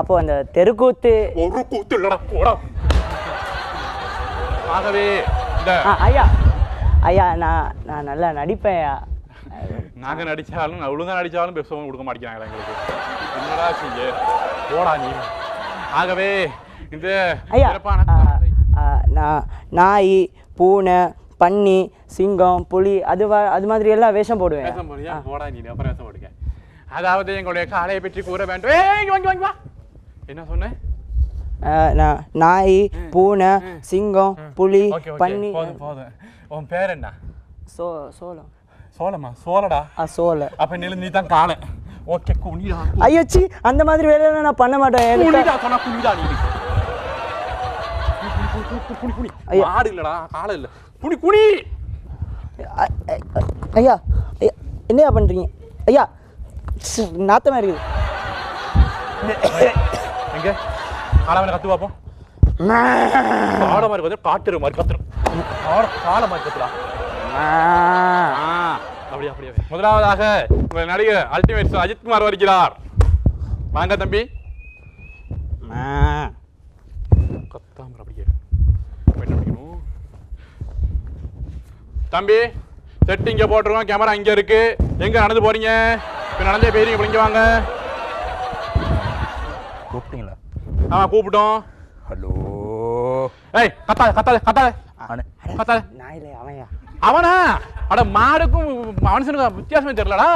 O: அப்போ அந்த தெருக்கூத்து
M: ஒரு கூத்து இல்லடா போடா. ஆகவே
O: ஐயா நான் நல்லா நடிப்பேன்.
M: நாங்க நடிச்சாலும் ஒழுங்கா நடிச்சாலும் பெருசவங்க கொடுக்க மாட்டேங்கிறாங்களா எங்களுக்கு? என்னடா செய்ய போடா நீ. ஆகவே இந்த
O: நாய், பூனை, பன்னி, சிங்கம், புலி அது மாதிரி எல்லாம் வேஷம் போடுவேன்.
M: போடா நீ அப்புறம் வேஷம் போடுங்க. அதாவது எங்களுடைய காளையை பற்றி கூற வேண்டும். என்ன சொன்னேன்?
O: நாய், பூனை, சிங்கம், புலி, பன்னி.
M: போதும். உன் பேர் என்ன?
O: சோளம்.
M: சோளமா? சோளடா.
O: சோள.
M: அப்ப நிலு நீ தான் காளை. ஓகே குனிடா.
O: ஐயச்சி அந்த மாதிரி வேலையெல்லாம் நான் பண்ண மாட்டேன்.
M: குனிடா சொன்னா குனிடா நீ. குனி. மாடு இல்லடா, காளை இல்ல. குனி.
O: ஐயா என்னையா பண்றீங்க? ஐயா நாத்தமா இருக்குது.
M: எங்க காளை கத்து பாப்போம். காளை மாதிரி வந்து காட்டுற மாதிரி கத்துறோம். காளை மாதிரி கத்துறா. அப்படியே முதலாவதாக உங்கள் நடிகர் அல்டிமேட் அஜித்குமார் வருகிறார். வாங்க தம்பி. கத்தாம அப்படியே தம்பி. செட் இங்க போட்டுருவோம், கேமரா இங்க இருக்கு. எங்க நடந்து போறீங்க? இப்ப நடந்தே போயிருங்க. இங்க வாங்க.
N: கூப்பிட்டீங்களா?
M: ஆமா கூப்பிட்டோம்.
N: ஹலோ.
M: ஏய் கத்தாத.
O: நாயில அவன்யா.
M: அவனா? அட மாடுக்கும் மனுஷனுக்கும் வித்தியாசமே தெரியலடா.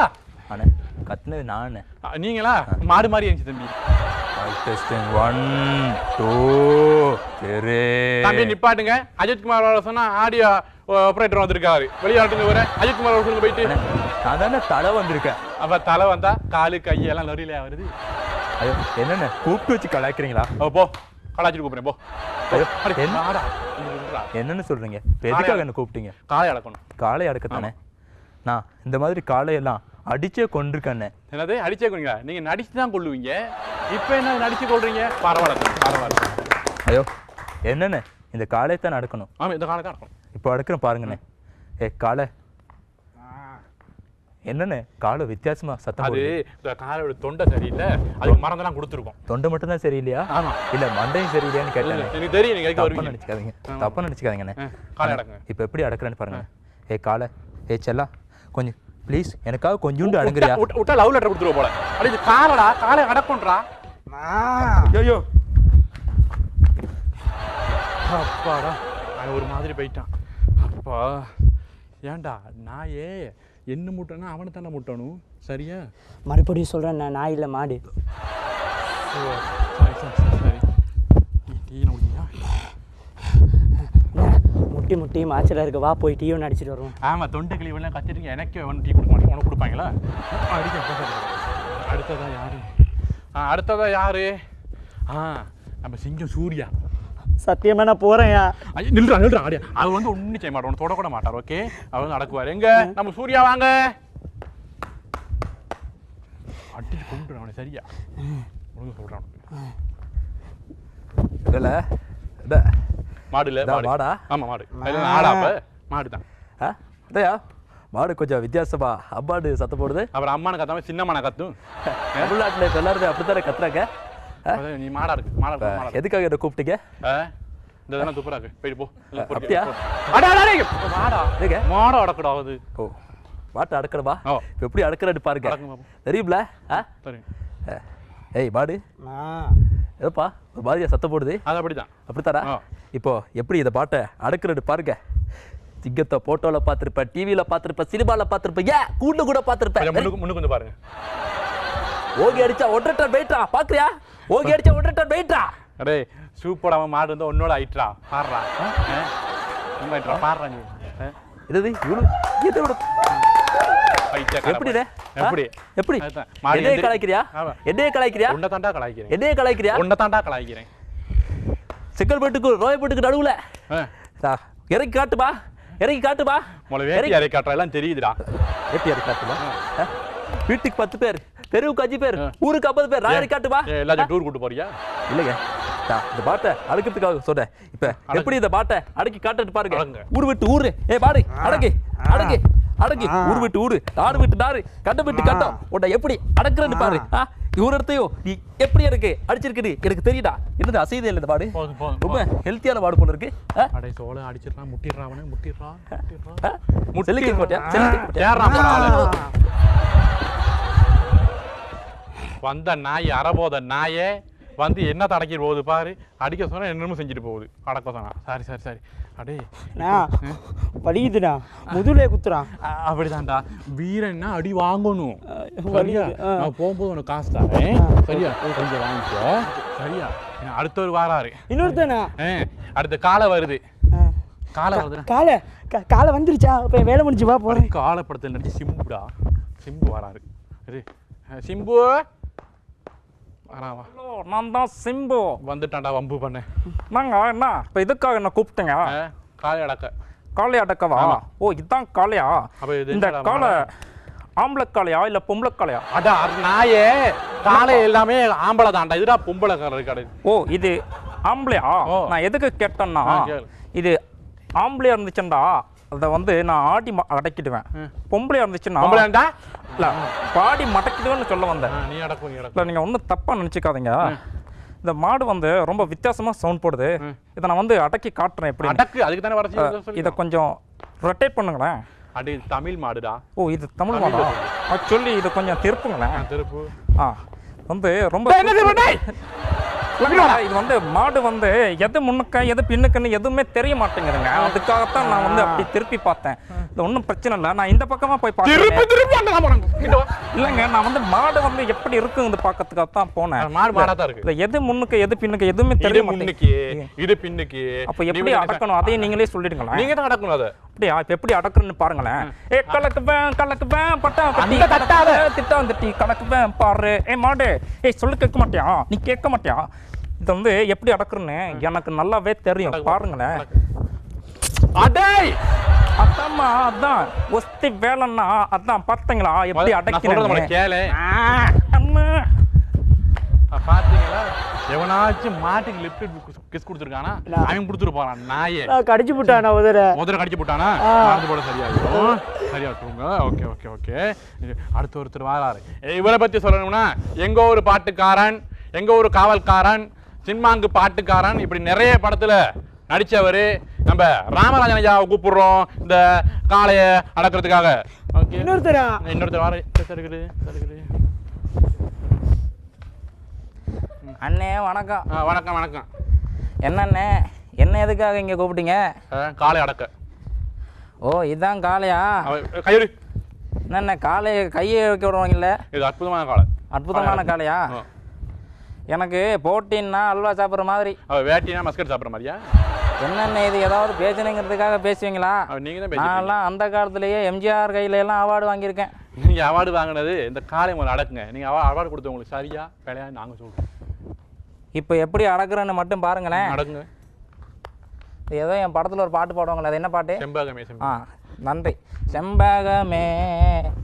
N: அண்ணே கத்துனது நானே.
M: நீங்களா? மாடு மாதிரி இருந்துச்சு தம்பி.
N: டெஸ்டிங் 1 2 சரி
M: தம்பி நிப்பாட்டுங்க. அஜித்குமார் சொன்னா ஆடியோ ஆபரேட்டர் வந்திருக்காரு. வெளியாட்டுங்க வர அஜித்குமார் சொல்லுங்க போயிட்டு.
N: நான் தானே தலை வந்திருக்கேன்.
M: அப்ப தலை வந்தா காலு கை எல்லாம் லொரியில வருது.
N: ஐயோ என்னென்ன கூப்பிட்டு வச்சு கலாய்க்கிறீங்களா?
M: போ கலாச்சிட்டு கூப்பிடுறேன் போ.
N: என்னன்னு சொல்றீங்க? எதுக்காக என்ன கூப்பிட்டீங்க?
M: காளை அடக்கணும்.
N: காளை அடக்கத்தானே? நான் இந்த மாதிரி காளையெல்லாம் அடிச்சே கொண்டிருக்கேன்.
M: என்னது அடிச்சே கொண்டீங்க? நீங்க நடிச்சு தான் கொள்ளுவீங்க. இப்ப என்ன நடிச்சு கொள்றீங்க? பரவாயில்ல.
N: ஐயோ என்னன்னு இந்த காளையத்தான் அடக்கணும்.
M: ஆமா இந்த காளை தான் அடக்கணும்.
N: இப்போ அடக்கிறேன் பாருங்கண்ணே. காளை என்னன்னு காலை வித்தியாசமா சத்தம்.
M: அது இந்த காலோட தொண்டை சரியில்லை, அதுக்கு மறந்தெல்லாம் கொடுத்துருக்கோம்.
N: தொண்டை மட்டும் தான் சரியில்லையா?
M: ஆமா.
N: இல்ல மண்டையும் சரியில்லையான்னு கேட்டேன்.
M: எனக்கு தெரியும் நீங்க
N: தப்பா நினைச்சுக்காதீங்க. தப்பா நினைச்சுக்காதீங்கண்ணே.
M: காலை அடக்குங்க.
N: இப்போ எப்படி அடக்குறேன்னு பாருங்க. காலை செல்லா கொஞ்சம் ப்ளீஸ் எனக்காக கொஞ்சோண்டு அடங்குறியா?
M: விட்டா லவ் லெட்டர் கொடுத்துருவோம் போல. அப்படி இது காலடா, காலை அடக்குன்றா. ஐயோ அப்பாடா அவன் ஒரு மாதிரி போயிட்டான். அப்பா ஏன்டா நாயே என்ன முட்டனா அவனை தானே முட்டணும். சரியா?
O: மறுபடியும் சொல்றேன், நான் நாய் இல்லை மாடு.
M: சரி டீயில் முடியா?
O: முட்டி மாச்சல இருக்கு. வா போய் டீயும் அடிச்சிட்டு வருவோம்.
M: ஆமாம் தொண்டை கிளிவெல்லாம் கத்திட்டு எனக்கு ஒன்று டீ கொடுக்க மாட்டேன். உனக்கு கொடுப்பாங்களா? அடுத்ததா யாரு? அடுத்ததா யாரு? நம்ம சிங்கம் சூர்யா.
O: சத்தியமா நான் போறேன்யா.
M: நில்றா அடியா. அவர் வந்து ஒன்றும் செய்ய மாட்டார், ஒன்று தொடக்கூட மாட்டார். ஓகே, அவர் வந்து நடக்குவார். எங்க நம்ம சூர்யா வாங்க. அடிச்சு கொண்டு அவனை சரியா ஒழுங்கு சொல்றான்.
N: இல்ல
M: மாடு இல்ல
N: மாடா?
M: ஆமா மாடு. ஆடா அப்ப மாடு தான்.
N: அதையா மாடு கொஞ்சம் வித்தியாசமா அம்மாடு சத்த போடுது.
M: அப்புறம் அம்மானு கத்தாம சின்னம்மான கத்தும்.
N: தமிழ்நாட்டில் இப்போ எல்லாரும் அப்படித்தானே கத்துறாங்க.
M: நீ மாடா இருக்கு மாடா.
N: எதுக்காக என்ன கூப்பிட்டீங்க?
M: இந்த தானே துப்புறாக்கு போயிட்டு போ.
N: அப்படியா?
M: மாடா மாடா அடக்கூடாது.
N: ஓ மாட்டை அடக்கணுமா? இப்போ எப்படி அடக்கிறன்னு பாருங்க. தெரியும்ல? ஏய் மாடு ஏப்பா ஒரு மாதிரியா சத்தம் போடுது.
M: அது அப்படிதான்.
N: அப்படித்தானா? இப்போ எப்படி இந்த பாட்டை அடக்கிறன்னு பாருங்க. சிங்கத்தை போட்டோல பார்த்துருப்பேன், டிவியில பார்த்துருப்பேன், சினிமால பார்த்துருப்பேன், ஏன் கூண்டு கூட பார்த்துருப்பேன்.
M: முன்னுக்கு வந்து பாருங்க.
N: ஓகி அடிச்சா 1.5 டன் வெயிட்ரா, பாக்குறியா? ஓகி அடிச்சா 1.5 டன் வெயிட்ரா.
M: அடே சூப்பராம மாடு வந்து உன்னோட ஐட்ரா பாடுறா. பாடுறா நீ.
N: இது எப்படி எப்படி எப்படி என்னைய கலாய்க்கிறியா? என்னைய கலாய்க்கிறியா?
M: உன்னை தாண்டா கலாய்க்கிறேன்.
N: என்னைய கலாய்க்கிறியா?
M: உன்னை தாண்டா கலாய்க்கிறேன்.
N: செங்கல்பட்டுக்கு ரோயப்பட்டுக்கு நடுவுல இறக்கி காட்டுமா, இறக்கி காட்டுமா.
M: வேட்டி இறக்கி காட்டுறா எல்லாம் தெரியுதுடா.
N: வேட்டி இறக்கி காட்டுமா? வீட்டுக்கு 10 பேர், தெருவுக்கு 5 பேர், ஊருக்கு 50 பேர். நான் இறக்கி காட்டுமா?
M: எல்லாத்தையும் டூர் கூட்டு போறியா?
N: இல்லைங்க, இந்த பாட்டை அடக்கிறதுக்காக சொன்னேன். இப்ப எப்படி இந்த பாட்டை அடக்கி காட்டுறது பாருங்க. ஊர் விட்டு ஊரு, பாடு அடக்கி அடக்கி அடக்கி, ஊர் விட்டு ஊரு, நாடு விட்டு நாடு, கண்டம் விட்டு கண்டம், உன்னை எப்படி அடக்குறன்னு பாரு. இவரத்தையும் நீ எப்படி எனக்கு அடிச்சிருக்குது எனக்கு தெரியுதா? என்னது அசைதே இல்லை இந்த பாடு. ரொம்ப ஹெல்த்தியான பாடு போல இருக்கு.
M: அடே சோள அடிச்சிடறான், முட்டிடுறான் அவனை, முட்டிடுறான்.
N: செல்லிக்க மாட்டியா? செல்லிக்க
M: வந்த நாய் அறபோத நாயே வந்து என்ன தடக்கிட்டு போகுது பாரு. அடிக்க சொன்னா என்னமோ செஞ்சுட்டு போகுது. அடக்க சொன்னா சரி சரி சரி. அடே
O: வலிக்குதுடா, முதுகுலே குத்துறான்.
M: அப்படிதான்டா வீரன்னா அடி வாங்கணும். சரியா? நான் போகும்போது உனக்கு காசு தரேன். சரியா? கொஞ்சம் வாங்கிக்க. சரியா? அடுத்தவர் வாராரு.
O: இன்னொருத்தனா?
M: அடுத்த காலை வருது. காலை வருது.
O: காலை வந்துருச்சா? இப்போ வேலை முடிஞ்சு வா போறேன்.
M: காலை படத்தில் நடிச்சு சிம்புடா. சிம்பு வராரு. சிம்பு வராவா?
P: நான் தான் சிம்பு.
M: வந்துட்டான்டா வம்பு பண்ண.
P: நாங்க என்ன இப்போ இதுக்காக என்ன கூப்பிட்டீங்க?
M: காளை அடக்க.
P: காளை அடக்கவா? ஓ இதுதான் காளையா? இந்த காளை ஆம்பளை காளையா இல்ல பொம்பளை காளையா?
M: அடா நாயே, காளை எல்லாமே ஆம்பளை தான்டா. இதுடா பொம்பளை கடை.
P: ஓ இது ஆம்பளையா? நான் எதுக்கு கேட்டேன்னா, இது ஆம்பளையா இருந்துச்சுண்டா அதை வந்து நான் ஆடி அடக்கிடுவேன். பொம்பளையா இருந்துச்சுன்னா இல்ல பாடி மடக்கிடுவேன்னு சொல்ல வந்தேன். இல்லை நீங்கள் ஒன்றும் தப்பாக நினச்சிக்காதீங்க. இந்த மாடு வந்து ரொம்ப வித்தியாசமாக சவுண்ட் போடுது. இதை நான் வந்து அடக்கி காட்டுறேன். எப்படி
M: அடக்கு? அதுக்கு தானே வர.
P: இதை கொஞ்சம் ரொட்டேட் பண்ணுங்களேன்.
M: அடி தமிழ் மாடுடா.
P: ஓ இது தமிழ் மாடா? ஆக்சுவலி இது கொஞ்சம் திருப்புங்களேன்.
M: திருப்பு.
P: வந்து ரொம்ப இது வந்து மாடு வந்து எது முன்னுக்க எது பின்னுக்குன்னு எதுவுமே தெரிய மாட்டேங்குதுங்க. அதுக்காகத்தான் நான் வந்து அப்படி திருப்பி பார்த்தேன். இது ஒன்றும் பிரச்சனை இல்லை, நான் இந்த பக்கமா போய் பார்த்தேன். இல்லைங்க, நான் வந்து மாடு வந்து எப்படி இருக்குங்க பார்க்கறதுக்காக தான் போனேன்.
M: மாடு மாடா தான் இருக்கு.
P: எது முன்னுக்கு எது பின்னுக்கு எதுவுமே தெரிய
M: மாட்டேங்குது. இது பின்னுக்கு.
P: அப்ப எப்படி அடக்கணும் அதையும் நீங்களே சொல்லிடுங்களேன்.
M: நீங்க தான் அடக்கணும் அதை.
P: அப்படியா? இப்ப எப்படி அடக்குறன்னு பாருங்களேன். கலக்குவேன் பட்டா திட்டம் திட்டி கலக்குவேன் பாரு. மாடு சொல்லு கேட்க மாட்டியா? நீ கேட்க மாட்டியா? இது வந்து எப்படி அடக்குறன்னு எனக்கு நல்லாவே தெரியும். பாருங்களேன். அதாம்மா, அதான் ஒஸ்தி வேலைன்னா அதான் பார்த்தீங்களா எப்படி அடக்கிறேன்.
M: கேளு பாத்தீங்களா? எவனாச்சும் மாட்டுக்கு லிப்ட் கிஸ் கொடுத்துருக்கானா? அவன் கொடுத்துட்டு போறான். நாயே
O: கடிச்சு போட்டானா?
M: முதல்ல கடிச்சு போட்டானா? மறந்து போட சரியாகும். சரியா தூங்க. Okay okay okay. அடுத்த ஒருத்தர் வாராரு. இவரை பத்தி சொல்லணும்னா, எங்க ஒரு பாட்டுக்காரன், எங்க ஒரு காவல்காரன், சின்மாங்கு பாட்டுக்காரன், இப்படி நிறைய படத்துல நடிச்சவரு நம்ம ராமராஜன் ஐயாவை கூப்பிடுறோம் இந்த காளைய அடக்கிறதுக்காக. இன்னொருத்தர் வார.
P: அண்ணே வணக்கம்.
M: வணக்கம் வணக்கம்.
P: என்னண்ணே, என்ன எதுக்காக இங்கே கூப்பிட்டீங்க?
M: காளை அடக்க.
P: ஓ இதுதான் காளையா?
M: கையெடு.
P: என்னண்ணே காளையை கையை வைக்க விடுவாங்கல்ல?
M: இது அற்புதமான காளை.
P: அற்புதமான காளையா? எனக்கு போட்டின்னா அல்வா சாப்பிட்ற மாதிரி,
M: வேட்டினா மஸ்கட் சாப்பிட்ற மாதிரியா?
P: என்னென்ன இது ஏதாவது பேசணுங்கிறதுக்காக பேசுவீங்களா? நான்லாம் அந்த காலத்திலேயே எம்ஜிஆர் கையில எல்லாம் அவார்டு வாங்கியிருக்கேன்.
M: நீங்கள் அவார்டு வாங்கினது இந்த காளை முதல்ல அடக்குங்க. நீங்கள் அவார்டு கொடுத்தவங்களுக்கு சரியா வேலையா நாங்கள் சொல்கிறோம்.
P: இப்போ எப்படி அடக்குறேன்னு மட்டும் பாருங்களேன்.
M: அடக்குங்க.
P: ஏதோ என் படத்தில் ஒரு பாட்டு பாடுவாங்களே அது என்ன பாட்டு?
M: செம்பகமே.
P: ஆ நன்றி. செம்பகமே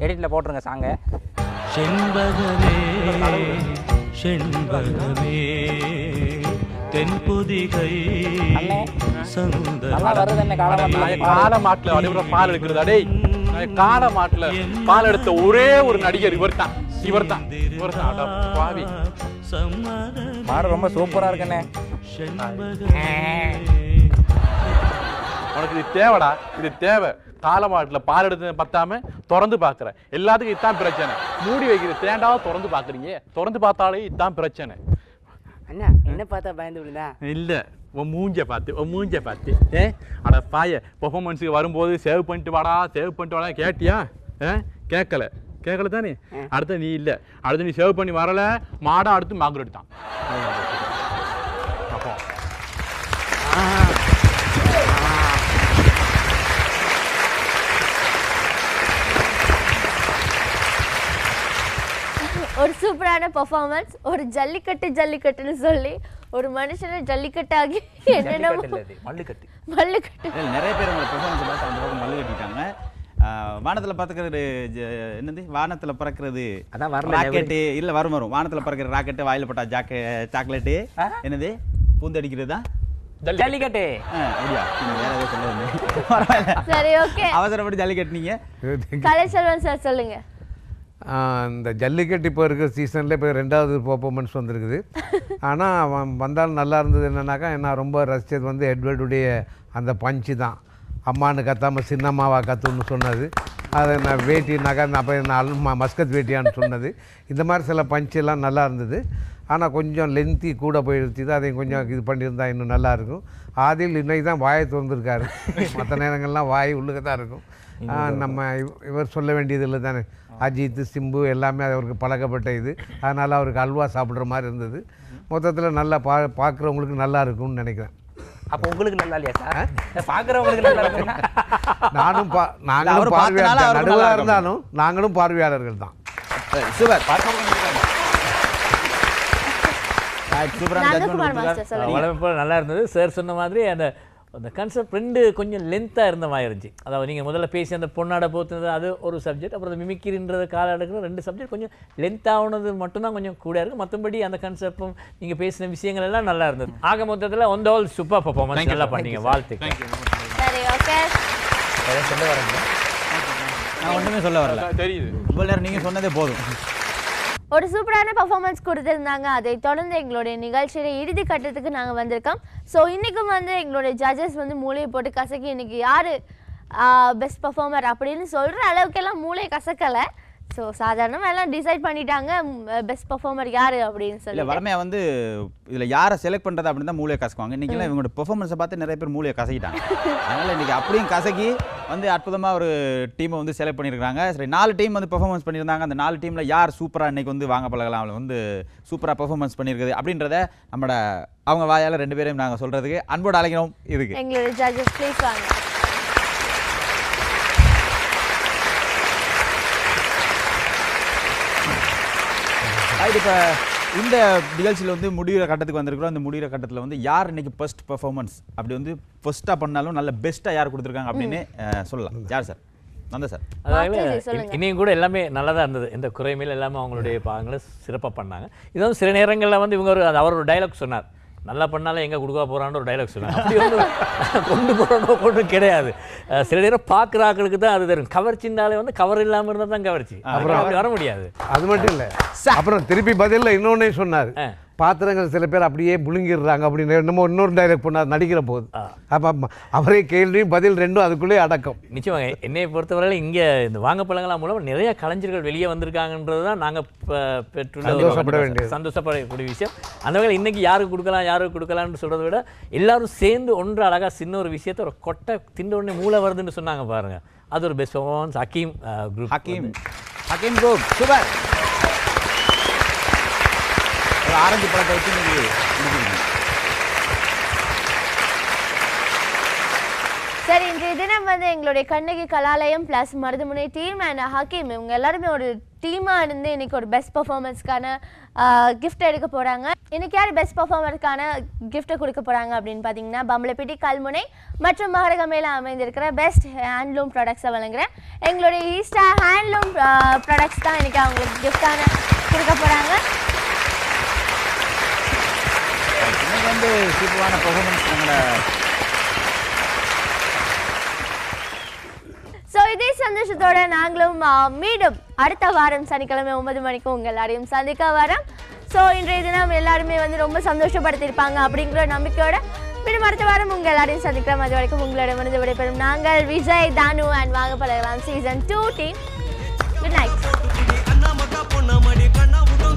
P: எடிட்டில் போட்டுருங்க சாங்க.
Q: செண்பகமே செண்பகமே தென்பொதிகை
M: காலமாட்டுல அப்படியே பால் எடுக்கிறது. அடே காலமாட்டுல பால் எடுத்த ஒரே ஒரு நடிகர் இவர்தான்.
P: மாடு ரொம்ப சூப்பரா இருக்குண்ணே.
M: உனக்கு இது தேவைடா, இது தேவை. காலமாட்டுல பால் எடுத்து பத்தாம திறந்து பாக்குற எல்லாத்துக்கும் இதுதான் பிரச்சனை. மூடி வைக்கிற தேண்டாவது திறந்து பாக்குறீங்க, திறந்து பார்த்தாலே இதுதான் பிரச்சனை.
O: அண்ணா என்ன பார்த்தா பயந்து விடுதா?
M: இல்ல உன் மூஞ்ச பார்த்து அட பாய பெர்ஃபார்மன்ஸுக்கு வரும்போது சேவ் பண்ணிட்டு வாடா கேட்டியா? கேட்கல தானே? அடுத்த நீ இல்லை, அடுத்து நீ சேவ் பண்ணி வரல மாடா அடுத்து மாங்குரட் தான்.
A: ஒரு சூப்பரான பெர்ஃபார்மன்ஸ். ஒரு ஜல்லிக்கட்டுன்னு சொல்லி ஒரு மனுஷனை ஜல்லிக்கட்டாகி என்னென்னமோ மல்லுக்கட்டு
B: நிறைய பேர் உங்களை பெர்ஃபார்மன்ஸ் பார்த்து அந்த பக்கம் மல்லு கட்டிட்டாங்க. வானத்தில் பறக்கிறது என்னது? வானத்தில் பறக்கிறது ராக்கெட்டு இல்லை வரும் வானத்தில் பறக்கிற ராக்கெட்டு, வாயில் போட்டா சாக்லேட்டு என்னது பூந்தடிக்கிறதா
P: ஜல்லிக்கட்டு.
B: அப்படியா? வேற ஏதோ சொல்ல
A: சரி ஓகே,
B: அவசரப்பட்டு ஜல்லிக்கட்டுனீங்க.
A: கலைச்செல்வன் சார் சொல்லுங்க.
H: இந்த ஜல்லிக்கட்டு இப்போ இருக்கிற சீசனில் இப்போ 2வது பெர்ஃபார்மன்ஸ் வந்திருக்குது. ஆனால் அவன் வந்தாலும் நல்லா இருந்தது என்னன்னாக்கா, நான் ரொம்ப ரசித்தது வந்து எட்வர்டுடைய அந்த பஞ்சு தான். அம்மானு கத்தாமல் சின்னம்மாவா கத்துன்னு சொன்னது, அதை நான் வேட்டினாக்கா அப்போ நான் மஸ்கத் வேட்டியான்னு சொன்னது. இந்த மாதிரி சில பஞ்செல்லாம் நல்லா இருந்தது. ஆனால் கொஞ்சம் லென்த்தி கூட போயிடுச்சு. அதையும் கொஞ்சம் இது பண்ணியிருந்தா இன்னும் நல்லாயிருக்கும். ஆதில் இன்னைக்கு தான் வாயை திறந்துருக்காரு. மற்ற நேரங்கள்லாம் வாய் உள்ளுக்க தான் இருக்கும். நம்ம இவர் சொல்ல வேண்டியது இல்லை தானே. அஜித், சிம்பு எல்லாமே அவருக்கு பழக்கப்பட்ட இது. அதனால் அவருக்கு அல்வா சாப்பிட்ற மாதிரி இருந்தது. மொத்தத்தில் நல்லா பார்க்குறவங்களுக்கு நல்லா இருக்கும்னு நினைக்கிறேன்.
P: அப்போ உங்களுக்கு நல்லா இல்லையா சார்? பார்க்குறவங்களுக்கு நல்லா இருக்கு.
H: நாங்களும் பார்வையாளர், நடுவராக இருந்தாலும் நாங்களும் பார்வையாளர்கள் தான்.
C: நல்லா இருந்தது. சார் சொன்ன மாதிரி அந்த கான்செப்ட் 2 கொஞ்சம் லென்த்தாக இருந்த மாதிரி இருந்துச்சு. அதாவது நீங்கள் முதல்ல பேசி அந்த பொண்ணாட போத்துனது அது ஒரு சப்ஜெக்ட், அப்புறம் மிமிக்கிரின்றது கால எடுக்கிற 2 சப்ஜெக்ட் கொஞ்சம் லென்த்தானது மட்டும்தான் கொஞ்சம் கூட இருக்குது. மற்றபடி அந்த கான்செப்டும் நீங்கள் பேசின விஷயங்கள் எல்லாம் நல்லா இருந்தது. ஆக மொத்தத்தில் ஒன் ஆல் சூப்பர் பெர்ஃபார்மன்ஸ், நல்லா பண்ணீங்க, வாழ்த்துக்கள்.
A: சரி ஓகே,
B: சொல்ல வரேன். நான் ஒன்றுமே சொல்ல வரல, தெரியுது. இவ்வளோ நேரம் நீங்கள் சொன்னதே போதும்.
A: ஒரு சூப்பரான பெர்ஃபார்மன்ஸ் கொடுத்துருந்தாங்க. அதை தொடர்ந்து எங்களுடைய நிகழ்ச்சியோட இறுதி கட்டத்துக்கு நாங்கள் வந்திருக்கோம். ஸோ இன்றைக்கும் வந்து எங்களுடைய ஜட்ஜஸ் வந்து மூளையை போட்டு கசக்கி இன்றைக்கி யார் பெஸ்ட் பெர்ஃபார்மர் அப்படின்னு சொல்கிற அளவுக்கெல்லாம் மூளையை கசக்கலை. ஸோ சாதாரணமாக எல்லாம் டிசைட் பண்ணிட்டாங்க பெஸ்ட் பெர்ஃபார்மர் யார் அப்படின்னு சொல்லி.
B: இல்லை வளமையாக வந்து இதில் யாரை செலக்ட் பண்ணுறது அப்படின்னு தான் மூளையை கசக்குவாங்க. இன்றைக்கெல்லாம் இவங்களோட பெர்ஃபார்மன்ஸை பார்த்து நிறைய பேர் மூளையை கசக்கிட்டாங்க. அதனால் இன்றைக்கி அப்படியும் கசக்கி வந்து அற்புதமாக ஒரு டீமை வந்து செலக்ட் பண்ணியிருக்காங்க. சரி, 4 டீம் வந்து பெர்ஃபார்மன்ஸ் பண்ணியிருந்தாங்க. அந்த 4 டீமில் யார் சூப்பராக இன்றைக்கி வந்து வாங்க பழகலாம், அவளை வந்து சூப்பராக பெர்ஃபார்மன்ஸ் பண்ணியிருக்குது அப்படின்றத நம்மளோட அவங்க வாயால் 2 பேரையும் நாங்கள் சொல்கிறதுக்கு அன்போடு அழைக்கிறோம். இதுக்கு
A: எங்களுடைய ஜட்ஜஸ் ப்ளீஸ் வாங்க.
B: இப்போ இந்த நிகழ்ச்சியில் வந்து முடிகிற கட்டத்துக்கு வந்திருக்கிறோம். அந்த முடிகிற கட்டத்தில் வந்து யார் இன்னைக்கு ஃபர்ஸ்ட் பெர்ஃபார்மன்ஸ் அப்படி வந்து ஃபர்ஸ்ட்டாக பண்ணாலும் நல்ல பெஸ்ட்டாக யார் கொடுத்துருக்காங்க அப்படின்னு சொல்லலாம். யார் சார்? நந்தா சார்.
C: அதாவது இனியும் கூட எல்லாமே நல்லா தான் இருந்தது, எந்த குறைமையில் எல்லாமே அவங்களுடைய பாகங்களை சிறப்பாக பண்ணாங்க. இது வந்து சில நேரங்களில் வந்து இவங்க அவர் ஒரு டைலாக் சொன்னார், நல்லா பண்ணாலும் எங்கே கொடுக்க போகிறான்னு ஒரு டைலாக் சொன்னாங்க. அப்படி வந்து கொண்டு போகிறோம் கொண்டு கிடையாது. சில நேரம் பார்க்குற ஆக்களுக்கு தான் அது தெரியும். கவர்ச்சின்னாலே வந்து கவர் இல்லாமல் இருந்தால் தான் கவர்ச்சி, அப்புறம் அப்படி வர முடியாது.
H: அது மட்டும் இல்லை, அப்புறம் திருப்பி பதிலில் இன்னொன்னே சொன்னார், பாத்திரங்கள் சில பேர் அப்படியே புழுங்கிடுறாங்க அப்படின்னு என்னமோ இன்னொரு டைலாக் பண்ணார் நடிக்கிற போது. அப்போ அவரே கேள்வியும் பதில் 2 அதுக்குள்ளேயே அடக்கம்.
C: நிச்சயமாக என்னை பொறுத்தவரையில் இங்கே இந்த வாங்கப்பழங்களாம் மூலம் நிறைய கலைஞர்கள் வெளியே வந்திருக்காங்கன்றது தான் நாங்கள் பெற்றுள்ள சந்தோஷப்படக்கூடிய விஷயம். அந்த வகையில் இன்றைக்கி யாருக்கு கொடுக்கலான்னு சொல்கிறத விட எல்லாரும் சேர்ந்து ஒன்று அழகாக சின்ன ஒரு விஷயத்த ஒரு கொட்டை திண்டு உடனே மூளை வருதுன்னு சொன்னாங்க பாருங்கள். அது ஒரு best performance. Hakeem group
B: super. Orange பழத்தை வச்சு
A: சரி, இன்றைய தினம் வந்து எங்களுடைய Kannagi Kalalayam plus Maruthamunai team and Hakeem இவங்க எல்லாருமே ஒரு டீமாக இருந்து இன்னைக்கு ஒரு பெஸ்ட் பெர்ஃபார்மன்ஸ்க்கான கிஃப்ட் எடுக்க போகிறாங்க. இன்னைக்கு யார் பெஸ்ட் பர்ஃபார்மருக்கான கிஃப்ட்டை கொடுக்க போகிறாங்க அப்படின்னு பார்த்தீங்கன்னா பம்பலப்பிட்டி கல்முனை மற்றும் மகரகமையில் அமைந்திருக்கிற பெஸ்ட் ஹேண்ட்லூம் ப்ராடக்ட்ஸை வழங்குகிறேன் எங்களுடைய ஈஸ்டா ஹேண்ட்லூம் ப்ராடக்ட்ஸ் தான் இன்றைக்கி அவங்களுக்கு கிஃப்டான கொடுக்க போகிறாங்க.
B: இன்னைக்கு வந்து சூப்பரான பர்ஃபார்மன்ஸ் எங்களை.
A: ஸோ இதே சந்தோஷத்தோட நாங்களும் மீண்டும் அடுத்த வாரம் சனிக்கிழமை 9 மணிக்கு உங்கள் எல்லாரையும் சந்திக்க வரோம். ஸோ இன்றைய தினம் எல்லாருமே வந்து ரொம்ப சந்தோஷப்படுத்தியிருப்பாங்க அப்படிங்கிற நம்பிக்கையோட மீண்டும் அடுத்த வாரம் உங்கள் எல்லாரையும் சந்திக்கிறோம். அது வரைக்கும் உங்களிடமிருந்து விடைபெறும் நாங்கள் விஜய், தானு அண்ட் வாங்க பழகலாம் சீசன் 2 டீம். Good night.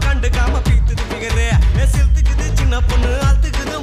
R: கண்டுக்காம பீத்துது மிகரே சிறுத்துக்குது சின்ன பொண்ணு அழுத்துக்குது